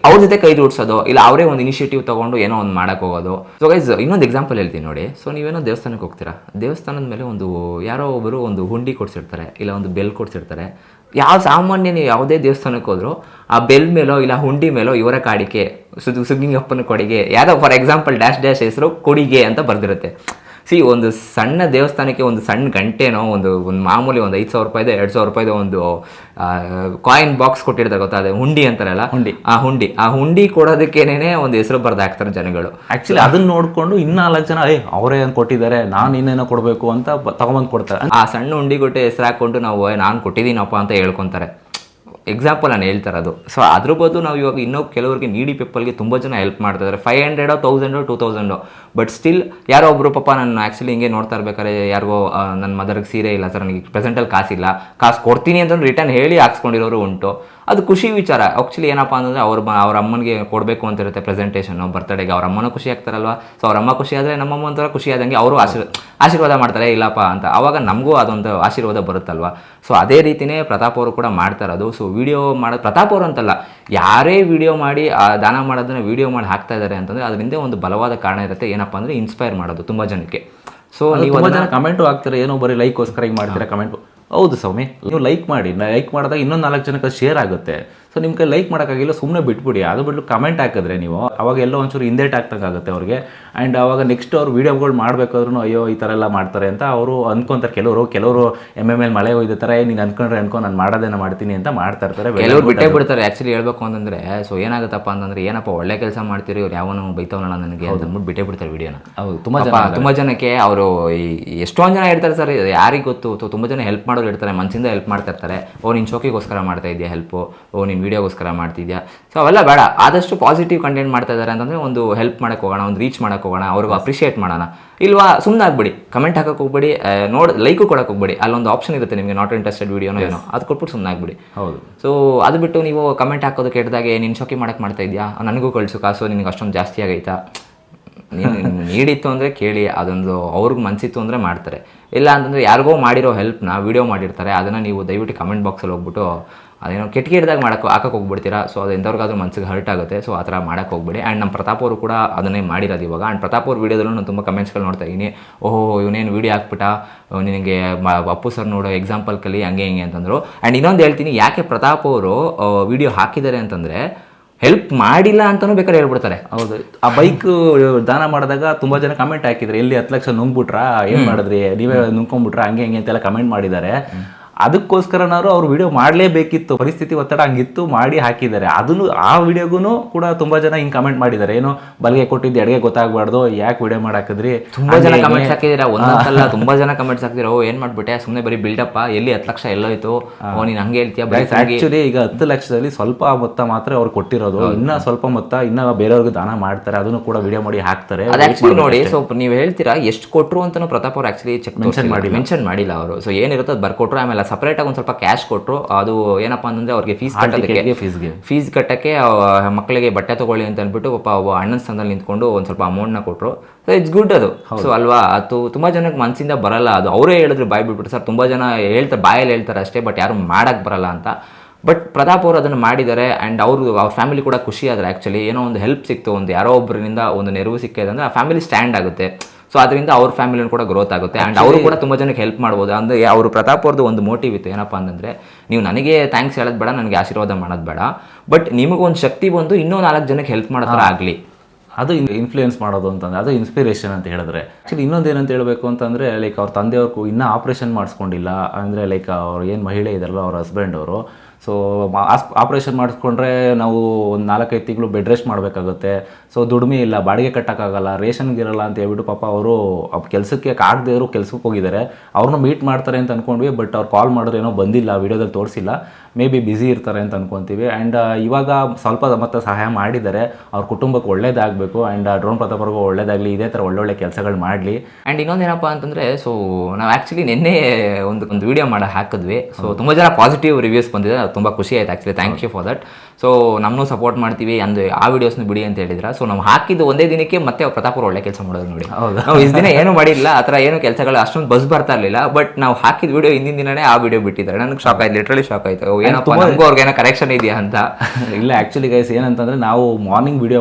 ಅವ್ರ ಜೊತೆ ಕೈ ಜೋಡಿಸೋದು, ಇಲ್ಲ ಅವರೇ ಒಂದು ಇನಿಷಿಯೇಟಿವ್ ತೊಗೊಂಡು ಏನೋ ಒಂದು ಮಾಡೋಕ್ಕೆ ಹೋಗೋದು. ಸೊ ಗೈಸ್ ಇನ್ನೊಂದು ಎಕ್ಸಾಂಪಲ್ ಹೇಳ್ತೀನಿ ನೋಡಿ. ಸೊ ನೀವೇನೋ ದೇವಸ್ಥಾನಕ್ಕೆ ಹೋಗ್ತೀರಾ, ದೇವಸ್ಥಾನದ ಮೇಲೆ ಒಂದು ಯಾರೋ ಒಬ್ಬರು ಒಂದು ಹುಂಡಿ ಕೊಡಿಸಿರ್ತಾರೆ, ಇಲ್ಲ ಒಂದು ಬೆಲ್ ಕೊಡಿಸಿರ್ತಾರೆ. ಯಾವ ಸಾಮಾನ್ಯ ನೀವು ಯಾವುದೇ ದೇವಸ್ಥಾನಕ್ಕೆ ಹೋದ್ರು ಆ ಬೆಲ್ ಮೇಲೋ ಇಲ್ಲ ಹುಂಡಿ ಮೇಲೋ ಇವರ ಕಾಡಿಕೆ, ಸುಗ್ಗಿಂಗಪ್ಪನ ಕೊಡುಗೆ, ಯಾವುದೋ ಫಾರ್ ಎಕ್ಸಾಂಪಲ್ ಡ್ಯಾಶ್ ಡ್ಯಾಶ್ ಹೆಸರು ಕೊಡುಗೆ ಅಂತ ಬರ್ದಿರುತ್ತೆ. ಒಂದು ಸಣ್ಣ ದೇವಸ್ಥಾನಕ್ಕೆ ಒಂದು ಸಣ್ಣ ಗಂಟೆನೋ ಒಂದು ಮಾಮೂಲಿ ಒಂದು 5,000 ರೂಪಾಯಿದೆ 2,000 ರೂಪಾಯಿದೆ ಒಂದು ಕಾಯಿನ್ ಬಾಕ್ಸ್ ಕೊಟ್ಟಿರ್ತಾರೆ ಗೊತ್ತಾ, ಅದೇ ಹುಂಡಿ ಅಂತಾರಲ್ಲ, ಆ ಹುಂಡಿ ಕೊಡೋದಕ್ಕೇನೆ ಒಂದು ಹೆಸರು ಬರ್ದು ಹಾಕ್ತಾರೆ ಜನಗಳು. ಆ್ಯಕ್ಚುಲಿ ಅದನ್ನ ನೋಡಿಕೊಂಡು ಇನ್ನು 4 ಜನ ಅವರೇ ಕೊಟ್ಟಿದ್ದಾರೆ, ನಾನು ಇನ್ನೇನೋ ಕೊಡಬೇಕು ಅಂತ ತಗೊಂಬಂದು ಕೊಡ್ತಾರೆ. ಆ ಸಣ್ಣ ಹುಂಡಿ ಕೊಟ್ಟು ಹೆಸರು ಹಾಕ್ಕೊಂಡು ನಾನು ಕೊಟ್ಟಿದ್ದೀನಪ್ಪ ಅಂತ ಹೇಳ್ಕೊತಾರೆ. ಎಕ್ಸಾಂಪಲ್ ನಾನು ಹೇಳ್ತಾರದು. ಸೊ ಅದ್ರ ಬದಲು ನಾವು ಇವಾಗ ಇನ್ನೂ ಕೆಲವರಿಗೆ ನೀಡಿ ಪೀಪಲ್ಗೆ ತುಂಬ ಜನ ಹೆಲ್ಪ್ ಮಾಡ್ತಾಯಿದ್ದಾರೆ. 500, 1000, 2000. ಬಟ್ ಸ್ಟಿಲ್ ಯಾರೋ ಒಬ್ಬರು ಪಾಪ ನಾನು ಆ್ಯಕ್ಚುಲಿ ಹಿಂಗೆ ನೋಡ್ತಾ ಇರ್ಬೇಕಾದ್ರೆ ಯಾರಿಗೋ ನನ್ನ ಮದರ್ಗೆ ಸೀರೆ ಇಲ್ಲ ಸರ್, ನನಗೆ ಪ್ರೆಸೆಂಟಲ್ಲಿ ಕಾಸಿಲ್ಲ, ಕಾಸು ಕೊಡ್ತೀನಿ ಅಂತಂದು ರಿಟರ್ನ್ ಹೇಳಿ ಹಾಕ್ಸ್ಕೊಂಡಿರೋರು ಉಂಟು. ಅದು ಖುಷಿ ವಿಚಾರ. ಆ್ಯಕ್ಚುಲಿ ಏನಪ್ಪ ಅಂತಂದರೆ ಅವ್ರ ಅಮ್ಮನಿಗೆ ಕೊಡಬೇಕು ಅಂತ ಇರುತ್ತೆ ಪ್ರೆಸೆಂಟೇಷನ್ನು ಬರ್ತ್ಡೇಗೆ. ಅವ್ರ ಅಮ್ಮನೂ ಖುಷಿ ಆಗ್ತಾರಲ್ವ. ಸೊ ಅವ್ರ ಅಮ್ಮ ಖುಷಿ ಆದರೆ ನಮ್ಮಮ್ಮ ಒಂಥರ ಖುಷಿ ಆದಂಗೆ ಅವರು ಆಶೀರ್ವಾದ ಮಾಡ್ತಾರೆ, ಇಲ್ಲಪ್ಪ ಅಂತ. ಆವಾಗ ನಮಗೂ ಅದೊಂದು ಆಶೀರ್ವಾದ ಬರುತ್ತಲ್ವ. ಸೊ ಅದೇ ರೀತಿಯೇ ಪ್ರತಾಪ್ ಅವರು ಕೂಡ ಮಾಡ್ತಾ ಇರೋದು. ಸೊ ವಿಡಿಯೋ ಮಾಡೋದು ಪ್ರತಾಪ್ ಅವರು ಅಂತಲ್ಲ, ಯಾರೇ ವಿಡಿಯೋ ಮಾಡಿ ದಾನ ಮಾಡೋದನ್ನ ವಿಡಿಯೋ ಮಾಡಿ ಹಾಕ್ತಾ ಇದ್ದಾರೆ ಅಂತಂದರೆ ಅದರಿಂದ ಒಂದು ಬಲವಾದ ಕಾರಣ ಇರುತ್ತೆ. ಏನಪ್ಪ ಅಂದರೆ ಇನ್ಸ್ಪೈರ್ ಮಾಡೋದು ತುಂಬ ಜನಕ್ಕೆ. ಸೊ ನೀವು ಜನ ಕಮೆಂಟು ಹಾಕ್ತಾರೆ, ಏನೋ ಬರೀ ಲೈಕ್ಗೋಸ್ಕರ ಹಿಂಗೆ ಮಾಡ್ತೀರಾ ಕಮೆಂಟು. ಹೌದು ಸೌಮಿ, ನೀವು ಲೈಕ್ ಮಾಡಿ, ಲೈಕ್ ಮಾಡಿದಾಗ ಇನ್ನೊಂದು 4 ಜನಕ್ಕೆ ಶೇರ್ ಆಗುತ್ತೆ. ಸೊ ನಿಮ್ಮ ಕೈ ಲೈಕ್ ಮಾಡೋಕ್ಕಾಗಿಲ್ಲ, ಸುಮ್ಮನೆ ಬಿಟ್ಬಿಡಿ. ಅದು ಬಿಟ್ಟು ಕಮೆಂಟ್ ಹಾಕಿದ್ರೆ ನೀವು ಅವಾಗ ಎಲ್ಲೋ ಒಂಚೂರು ಹಿಂದೇಟ್ ಆಗ್ತಕ್ಕಾಗುತ್ತೆ ಅವ್ರಿಗೆ. ಆ್ಯಂಡ್ ಅವಾಗ ನೆಕ್ಸ್ಟ್ ಅವ್ರು ವೀಡಿಯೋಗಳು ಮಾಡಬೇಕಾದ್ರೂ ಅಯ್ಯೋ ಈ ಥರ ಎಲ್ಲ ಮಾಡ್ತಾರೆ ಅಂತ ಅವರು ಅಂದ್ಕೊತಾರೆ. ಕೆಲವರು MML ಮಳೆ ಹೋಯ್ದ ಥರ ನೀನು ಅನ್ಕೊಂಡ್ರೆ ನಾನು ಮಾಡೋದೇನೋ ಮಾಡ್ತೀನಿ ಅಂತ ಮಾಡ್ತಾ ಇರ್ತಾರೆ. ಕೆಲವರು ಬಿಟ್ಟೇ ಬಿಡ್ತಾರೆ ಆ್ಯಕ್ಚುಲಿ ಹೇಳ್ಬೇಕು ಅಂತಂದರೆ. ಸೊ ಏನಾಗುತ್ತಪ್ಪ ಅಂತಂದರೆ, ಏನಪ್ಪ ಒಳ್ಳೆ ಕೆಲಸ ಮಾಡ್ತೀರಿ, ಇವ್ರು ಯಾವನೋ ಬೈತವನಲ್ಲ ನನಗೆ ಅಂದ್ಬಿಟ್ಟು ಬಿಟ್ಟೇ ಬಿಡ್ತಾರೆ ವೀಡಿಯೋನ. ಹೌದು, ತುಂಬ ಜನಕ್ಕೆ ಅವರು ಎಷ್ಟೊಂದು ಜನ ಇರ್ತಾರೆ ಸರ್, ಯಾರಿಗೆ ಗೊತ್ತು. ತುಂಬ ಜನ ಹೆಲ್ಪ್ ಮಾಡೋರು ಇರ್ತಾರೆ, ಮನಸ್ಸಿಂದ ಹೆಲ್ಪ್ ಮಾಡ್ತಾ ಇರ್ತಾರೆ. ನಿನ್ನ ಶೋಕಿಗೋಸ್ಕರ ಮಾಡ್ತಾ ಇದೆಯಾ ಹೆಲ್ಪು, ನಿನ್ನ ವೀಡಿಯೋಗೋಸ್ಕರ ಮಾಡ್ತಿದ್ಯಾ. ಸೊ ಅವೆಲ್ಲ ಬೇಡ. ಆದಷ್ಟು ಪಾಸಿಟಿವ್ ಕಂಟೆಂಟ್ ಮಾಡ್ತಾ ಇದ್ದಾರೆ ಅಂತಂದರೆ ಒಂದು ಹೆಲ್ಪ್ ಮಾಡೋಕ್ಕೆ ಹೋಗೋಣ, ಒಂದು ರೀಚ್ ಮಾಡೋಕ್ಕೆ ಹೋಗೋಣ, ಅವ್ರಿಗೂ ಅಪ್ರಿಷಿಯೇಟ್ ಮಾಡೋಣ. ಇಲ್ವಾ ಸುಮ್ಮನೆ ಆಗ್ಬಿಡಿ, ಕಮೆಂಟ್ ಹಾಕೋಕೆ ಹೋಗ್ಬೇಡಿ, ಲೈಕು ಕೊಡೋಕೆ ಹೋಗ್ಬೇಡಿ. ಅಲ್ಲೊಂದು ಆಪ್ಷನ್ ಇರುತ್ತೆ ನಿಮಗೆ, ನಾಟ್ ಇಂಟ್ರೆಸ್ಟೆಡ್ ವೀಡಿಯೋನೋ ಏನೋ, ಅದು ಕೊಟ್ಬಿಟ್ಟು ಸುಮ್ಮನೆ ಆಗ್ಬಿಡಿ. ಹೌದು. ಸೊ ಅದು ಬಿಟ್ಟು ನೀವು ಕಮೆಂಟ್ ಹಾಕೋದು ಕೆಟ್ಟದಾಗೆ ನೀನು ಶೋಕಿ ಮಾಡೋಕ್ಕೆ ಮಾಡ್ತಾ ಇದೆಯಾ, ನನಗೂ ಕಳಿಸು ಕಾಸು, ನಿನಗೆ ಅಷ್ಟೊಂದು ಜಾಸ್ತಿ ಆಗೈತಾ, ನೀಡಿತ್ತು ಅಂದರೆ ಕೇಳಿ, ಅದೊಂದು ಅವ್ರಿಗೆ ಮನಸ್ಸಿತ್ತು ಅಂದರೆ ಮಾಡ್ತಾರೆ. ಇಲ್ಲ ಅಂತಂದರೆ ಯಾರಿಗೋ ಮಾಡಿರೋ ಹೆಲ್ಪ್ನ ವೀಡಿಯೋ ಮಾಡಿರ್ತಾರೆ, ಅದನ್ನು ನೀವು ದಯವಿಟ್ಟು ಕಮೆಂಟ್ ಬಾಕ್ಸಲ್ಲಿ ಹೋಗ್ಬಿಟ್ಟು ಅದೇನೋ ಕೆಟ್ಟದಾಗ ಹಾಕಕ್ಕೆ ಹೋಗ್ಬಿಡ್ತೀರಾ. ಸೊ ಅದು ಎಂಥವ್ರಿಗಾದ್ರೂ ಮನಸ್ಸಿಗೆ ಹರ್ಟ್ ಆಗುತ್ತೆ. ಸೊ ಆ ಥರ ಮಾಡೋಕ್ಕೆ ಹೋಗ್ಬೇಡಿ. ಆ್ಯಂಡ್ ನಮ್ಮ ಪ್ರತಾಪ್ ಅವರು ಕೂಡ ಅದನ್ನೇ ಮಾಡಿರೋದು ಇವಾಗ. ಆ್ಯಂಡ್ ಪ್ರತಾಪ್ ಅವ್ರ ವೀಡಿಯೋದಲ್ಲೂ ನಾನು ತುಂಬ ಕಮೆಂಟ್ಸ್ಗಳು ನೋಡ್ತಾ ಇದ್ದೀನಿ. ಓಹೋ ಇವನೇನು ವೀಡಿಯೋ ಹಾಕ್ಬಿಟ್ಟ, ನಿನಗೆ ಅಪ್ಪು ಸರ್ ನೋಡೋ ಎಕ್ಸಾಂಪಲ್ ಕಲಿ ಹಂಗೆ ಹಿಂಗೆ ಅಂತಂದರು. ಆ್ಯಂಡ್ ಇನ್ನೊಂದು ಹೇಳ್ತೀನಿ, ಯಾಕೆ ಪ್ರತಾಪ್ ಅವರು ವೀಡಿಯೋ ಹಾಕಿದ್ದಾರೆ ಅಂತಂದರೆ, ಹೆಲ್ಪ್ ಮಾಡಿಲ್ಲ ಅಂತಲೂ ಬೇಕಾದ್ರೆ ಹೇಳ್ಬಿಡ್ತಾರೆ. ಹೌದು, ಆ ಬೈಕ್ ದಾನ ಮಾಡಿದಾಗ ತುಂಬ ಜನ ಕಮೆಂಟ್ ಹಾಕಿದ್ರೆ, ಎಲ್ಲಿ 10 ಲಕ್ಷ ನುಂಗ್ಬಿಟ್ರಾ, ಏನು ಮಾಡಿದ್ರಿ, ನೀವೇ ನುಂಗ್ಕೊಂಡ್ಬಿಟ್ರಾ, ಹಂಗೆ ಹಿಂಗೆ ಅಂತೆಲ್ಲ ಕಮೆಂಟ್ ಮಾಡಿದ್ದಾರೆ. ಅದಕ್ಕೋಸ್ಕರನಾದ್ರು ಅವ್ರು ವಿಡಿಯೋ ಮಾಡಲೇಬೇಕಿತ್ತು, ಪರಿಸ್ಥಿತಿ ಒತ್ತಡ ಹಂಗಿತ್ತು, ಮಾಡಿ ಹಾಕಿದ್ದಾರೆ. ಅದನ್ನು ಆ ವಿಡಿಯೋಗೂ ಕೂಡ ತುಂಬಾ ಜನ ಹಿಂಗೆ ಕಮೆಂಟ್ ಮಾಡಿದ್ದಾರೆ, ಏನೋ ಬಲ್ಗೆ ಕೊಟ್ಟಿದ್ದು ಎಡಗೆ ಗೊತ್ತಾಗಬಾರ್ದು, ಯಾಕೆ ವಿಡಿಯೋ ಮಾಡಾಕಿದ್ರಿ, ತುಂಬಾ ಜನ ಕಮೆಂಟ್ಸ್ ಹಾಕಿದ್ದೀರಾ, ಒಂದಲ್ಲ ತುಂಬಾ ಜನ ಕಮೆಂಟ್ಸ್ ಹಾಕಿದಿರೋ, ಏನ್ ಮಾಡ್ಬಿಟ್ಟೆ ಸುಮ್ಮನೆ ಬರೀ ಬಿಲ್ಡಪ್ಪ, ಎಲ್ಲಿ 10 ಲಕ್ಷ ಎಲ್ಲೋಯ್ತು, ನೀನ್ ಹಂಗೆ ಹೇಳ್ತೀಯ. ಆಕ್ಚುಲಿ ಈಗ 10 ಲಕ್ಷದಲ್ಲಿ ಸ್ವಲ್ಪ ಮೊತ್ತ ಮಾತ್ರ ಅವ್ರು ಕೊಟ್ಟಿರೋದು, ಇನ್ನ ಸ್ವಲ್ಪ ಮೊತ್ತ ಇನ್ನ ಬೇರೆಯವ್ರಿಗೆ ದಾನ ಮಾಡ್ತಾರೆ, ಅದನ್ನು ಕೂಡ ವಿಡಿಯೋ ಮಾಡಿ ಹಾಕ್ತಾರೆ. ಅದು ಆಕ್ಚುಲಿ ನೋಡಿ, ಸೊ ನೀವು ಹೇಳ್ತೀರಾ ಎಷ್ಟು ಕೊಟ್ಟರು ಅಂತಾನು ಪ್ರತಾಪ್ ಅವ್ರು ಆಕ್ಚುಲಿ ಚೆಕ್ ಮೆನ್ಷನ್ ಮಾಡಿಲ್ಲ ಅವರು. ಸೊ ಏನಿರುತ್ತೆ ಅದು ಬರ್ಕೊಟ್ರು, ಆಮೇಲೆ ಸಪರೇಟ್ ಆಗಿ ಒಂದು ಸ್ವಲ್ಪ ಕ್ಯಾಶ್ ಕೊಟ್ಟರು. ಅದು ಏನಪ್ಪಾ ಅಂತಂದ್ರೆ ಅವ್ರಿಗೆ ಫೀಸ್ ಕಟ್ಟಕ್ಕೆ ಮಕ್ಕಳಿಗೆ ಬಟ್ಟೆ ತಗೊಳ್ಳಿ ಅಂತ ಅಂದ್ಬಿಟ್ಟು ಪಾಪ ಅಣ್ಣನ ಸ್ಥಾನದಲ್ಲಿ ನಿಂತ್ಕೊಂಡು ಒಂದು ಸ್ವಲ್ಪ ಅಮೌಂಟ್ನ ಕೊಟ್ಟರು. ಸೊ ಇಟ್ಸ್ ಗುಡ್ ಅದು. ಸೊ ಅಲ್ವಾ, ಅದು ತುಂಬಾ ಜನಕ್ಕೆ ಮನಸ್ಸಿಂದ ಬರಲ್ಲ. ಅದು ಅವರೇ ಹೇಳಿದ್ರು ಬಾಯ್ ಬಿಟ್ಬಿಟ್ಟು, ಸರ್ ತುಂಬಾ ಜನ ಹೇಳ್ತಾರೆ, ಬಾಯಲ್ಲಿ ಹೇಳ್ತಾರೆ ಅಷ್ಟೇ, ಬಟ್ ಯಾರು ಮಾಡಕ್ ಬರಲ್ಲ ಅಂತ. ಬಟ್ ಪ್ರತಾಪ್ ಅವರು ಅದನ್ನು ಮಾಡಿದ್ದಾರೆ. ಆ್ಯಂಡ್ ಅವ್ರ ಫ್ಯಾಮಿಲಿ ಕೂಡ ಖುಷಿ ಆದರೆ ಆ್ಯಕ್ಚುಲಿ ಏನೋ ಒಂದು ಹೆಲ್ಪ್ ಸಿಕ್ತು, ಒಂದು ಯಾರೋ ಒಬ್ಬರಿಂದ ಒಂದು ನೆರವು ಸಿಕ್ಕಿದೆ ಅಂದರೆ ಆ ಫ್ಯಾಮಿಲಿ ಸ್ಟ್ಯಾಂಡ್ ಆಗುತ್ತೆ. ಸೊ ಅದರಿಂದ ಅವ್ರ ಫ್ಯಾಮಿಲಿನೂ ಕೂಡ ಗ್ರೋತ್ ಆಗುತ್ತೆ. ಆ್ಯಂಡ್ ಅವರು ಕೂಡ ತುಂಬ ಜನಕ್ಕೆ ಹೆಲ್ಪ್ ಮಾಡ್ಬೋದು. ಅಂದರೆ ಅವರು ಪ್ರತಾಪ್ ಅವ್ರದ್ದು ಒಂದು ಮೋಟಿವ್ ಇತ್ತು, ಏನಪ್ಪ ಅಂತಂದರೆ ನೀವು ನನಗೆ ಥ್ಯಾಂಕ್ಸ್ ಹೇಳೋದು ಬೇಡ, ನನಗೆ ಆಶೀರ್ವಾದ ಮಾಡೋದು ಬೇಡ, ಬಟ್ ನಿಮಗೊಂದು ಶಕ್ತಿ ಬಂದು ಇನ್ನೂ 4 ಜನಕ್ಕೆ ಹೆಲ್ಪ್ ಮಾಡೋ ಥರ ಆಗಲಿ, ಅದು ಇನ್ಫ್ಲೂಯೆನ್ಸ್ ಮಾಡೋದು ಅಂತಂದರೆ ಅದು ಇನ್ಸ್ಪಿರೇಷನ್ ಅಂತ ಹೇಳಿದ್ರೆ. ಆ್ಯಕ್ಚುಲಿ ಇನ್ನೊಂದು ಏನಂತ ಹೇಳಬೇಕು ಅಂತಂದರೆ, ಲೈಕ್ ಅವ್ರ ತಂದೆಯವ್ರಿಗೂ ಇನ್ನೂ ಆಪ್ರೇಷನ್ ಮಾಡಿಸ್ಕೊಂಡಿಲ್ಲ. ಅಂದರೆ ಲೈಕ್ ಅವ್ರು ಏನು ಮಹಿಳೆ ಇದ್ದಾರಲ್ಲ ಅವ್ರ ಹಸ್ಬೆಂಡ್ ಅವರು, ಸೊ ಆಪ್ರೇಷನ್ ಮಾಡಿಸ್ಕೊಂಡ್ರೆ ನಾವು ಒಂದು 4-5 ತಿಂಗಳು ಬೆಡ್ ರೆಸ್ಟ್ ಮಾಡಬೇಕಾಗುತ್ತೆ. ಸೊ ದುಡಿಮೆ ಇಲ್ಲ, ಬಾಡಿಗೆ ಕಟ್ಟೋಕ್ಕಾಗಲ್ಲ, ರೇಷನ್ಗಿರಲ್ಲ ಅಂತ ಹೇಳ್ಬಿಟ್ಟು ಪಾಪ ಅವರು ಕೆಲಸಕ್ಕೆ ಆಗದೆ ಇರೋ ಕೆಲಸಕ್ಕೆ ಹೋಗಿದ್ದಾರೆ. ಅವ್ರನ್ನ ಮೀಟ್ ಮಾಡ್ತಾರೆ ಅಂತ ಅಂದ್ಕೊಂಡ್ವಿ, ಬಟ್ ಅವ್ರು ಕಾಲ್ ಮಾಡಿದ್ರೆ ಏನೋ ಬಂದಿಲ್ಲ, ವೀಡಿಯೋದಲ್ಲಿ ತೋರಿಸಿಲ್ಲ, ಮೇ ಬಿ ಬ್ಯುಸಿ ಇರ್ತಾರೆ ಅಂತ ಅನ್ಕೊತೀವಿ. ಆ್ಯಂಡ್ ಇವಾಗ ಸ್ವಲ್ಪ ಮತ್ತೆ ಸಹಾಯ ಮಾಡಿದ್ದಾರೆ. ಅವ್ರ ಕುಟುಂಬಕ್ಕೆ ಒಳ್ಳೇದಾಗಬೇಕು, ಆ್ಯಂಡ್ ಡ್ರೋನ್ ಪ್ರತಾಪ್ರಿಗೂ ಒಳ್ಳೇದಾಗಲಿ, ಇದೇ ಥರ ಒಳ್ಳೊಳ್ಳೆ ಕೆಲಸಗಳು ಮಾಡಲಿ. ಆ್ಯಂಡ್ ಇನ್ನೊಂದೇನಪ್ಪ ಅಂತಂದರೆ, ಸೊ ನಾವು ಆ್ಯಕ್ಚುಲಿ ನಿನ್ನೆ ಒಂದು ವೀಡಿಯೋ ಮಾಡಿ ಹಾಕಿದ್ವಿ. ಸೊ ತುಂಬ ಜನ ಪಾಸಿಟಿವ್ ರಿವ್ಯೂಸ್ ಬಂದಿದೆ, ಅದು ತುಂಬ ಖುಷಿ ಆಯ್ತು actually. Thank you for that. So ನಮ್ಮನ್ನು ಸಪೋರ್ಟ್ ಮಾಡ್ತೀವಿ ಅಂದು ಆ ವಿಡಿಯೋಸ್ನ ಬಿಡಿ ಅಂತ ಹೇಳಿದ್ರೆ, ಸೊ ನಾವು ಹಾಕಿದ್ದು ಒಂದೇ ದಿನಕ್ಕೆ ಮತ್ತೆ ಪ್ರತಾಪ್ ಅವರು ಒಳ್ಳೆ ಕೆಲಸ ಮಾಡೋದು ನೋಡಿ. ನಾವು ಇಷ್ಟು ದಿನ ಏನು ಮಾಡಿಲ್ಲ, ಆ ಥರ ಏನು ಕೆಲಸಗಳು ಅಷ್ಟೊಂದು ಬಸ್ ಬರ್ತಾ ಇರಲಿಲ್ಲ. ಬಟ್ ನಾವು ಹಾಕಿದ ವಿಡಿಯೋ ಹಿಂದಿನ ದಿನನೇ ಆ ವಿಡಿಯೋ ಬಿಟ್ಟಿದ್ದಾರೆ. ನನಗೆ ಶಾಕ್ ಆಯ್ತು, ಲಿಟ್ರಲಿ ಶಾಕ್ ಆಯಿತು. ಏನಪ್ಪ ನಮಗೂ ಅವ್ರಿಗೇನೋ ಕರೆಕ್ಷನ್ ಇದೆಯಾ ಅಂತ. ಇಲ್ಲ ಆ್ಯಕ್ಚುಲಿ ಗೈಸ್ ಏನಂತಂದರೆ, ನಾವು ಮಾರ್ನಿಂಗ್ ವೀಡಿಯೋ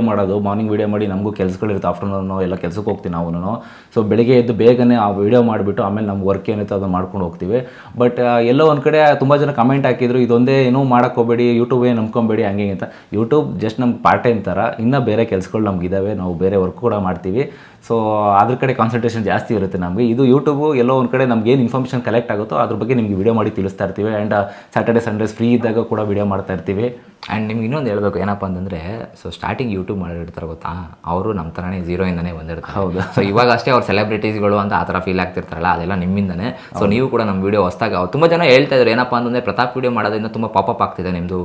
ಮಾಡಿ ನಮಗೂ ಕೆಲಸಗಳಿರುತ್ತೆ, ಆಫ್ಟರ್ನೂನ್ ಎಲ್ಲ ಕೆಲಸಕ್ಕೆ ಹೋಗ್ತೀವಿ ನಾವು. ಸೊ ಬೆಳಿಗ್ಗೆ ಎದ್ದು ಬೇಗನೆ ಆ ವಿಡಿಯೋ ಮಾಡಿಬಿಟ್ಟು ಆಮೇಲೆ ನಮ್ಮ ವರ್ಕ್ ಏನಿತ್ತು ಅದನ್ನು ಮಾಡ್ಕೊಂಡು ಹೋಗ್ತೀವಿ. ಬಟ್ ಎಲ್ಲೋ ಒಂದು ಕಡೆ ತುಂಬ ಜನ ಕಮೆಂಟ್ ಹಾಕಿದ್ರು, ಇದೊಂದೇ ಏನೂ ಮಾಡೋಕ್ಕೆ ಹೋಗಬೇಡಿ, ಯೂಟ್ಯೂಬೇ ನಂಬ್ಕೊಂಬೇಡಿ ಹಂಗೆ ಅಂತ. ಯೂಟ್ಯೂಬ್ ಜಸ್ಟ್ ನಮ್ಗೆ ಪಾರ್ಟ್ ಟೈಮ್ ಥರ, ಇನ್ನೂ ಬೇರೆ ಕೆಲಸಗಳು ನಮಗಿದ್ದಾವೆ, ನಾವು ಬೇರೆ ವರ್ಕ್ ಕೂಡ ಮಾಡ್ತೀವಿ. ಸೊ ಅದ್ರ ಕಡೆ ಕಾನ್ಸಂಟ್ರೇಷನ್ ಜಾಸ್ತಿ ಇರುತ್ತೆ ನಮಗೆ. ಇದು ಯೂಟ್ಯೂಬು ಎಲ್ಲೋ ಒಂದು ಕಡೆ ನಮ್ಗೆ ಏನು ಇನ್ಫಾರ್ಮೇಷನ್ ಕಲೆಕ್ಟ್ ಆಗುತ್ತೋ ಅದ್ರ ಬಗ್ಗೆ ನಿಮಗೆ ವಿಡಿಯೋ ಮಾಡಿ ತಿಳಿಸ್ತಾ ಇರ್ತೀವಿ. ಆ್ಯಂಡ್ ಸ್ಯಾಟರ್ಡೆ ಸಂಡೇಸ್ ಫ್ರೀ ಇದ್ದಾಗ ಕೂಡ ವಿಡಿಯೋ ಮಾಡ್ತಾ ಇರ್ತೀವಿ. ಆ್ಯಂಡ್ ನಿಮ್ಗೆ ಇನ್ನೊಂದು ಹೇಳ್ಬೇಕು ಏನಪ್ಪ ಅಂತಂದರೆ, ಸೊ ಸ್ಟಾರ್ಟಿಂಗ್ ಯೂಟ್ಯೂಬ್ ಮಾಡಿರ್ತಾರೆ ಗೊತ್ತಾ, ಅವರು ನಮ್ಮ ಥರನೇ ಝೀರೋಯಿಂದನೇ ಬಂದಿರ್ತಾರೆ. ಹೌದು. ಸೊ ಇವಾಗ ಅಷ್ಟೇ ಅವ್ರು ಸೆಲೆಬ್ರಿಟೀಸ್ಗಳು ಅಂತ ಆ ಥರ ಫೀಲ್ ಆಗ್ತಿರ್ತಾರಲ್ಲ, ಅದೆಲ್ಲ ನಿಮ್ಮಿಂದನೇ. ಸೊ ನೀವು ಕೂಡ ನಮ್ಮ ವೀಡಿಯೋ ಹೊಸ್ದಾಗ ತುಂಬ ಜನ ಹೇಳ್ತಾ ಇದ್ರು, ಏನಪ್ಪ ಅಂತಂದರೆ ಪ್ರತಾಪ್ ವೀಡಿಯೋ ಮಾಡೋದ್ರಿಂದ ತುಂಬ ಪಾಪಪ್ ಆಗ್ತಿದೆ ನಿಮ್ಮದು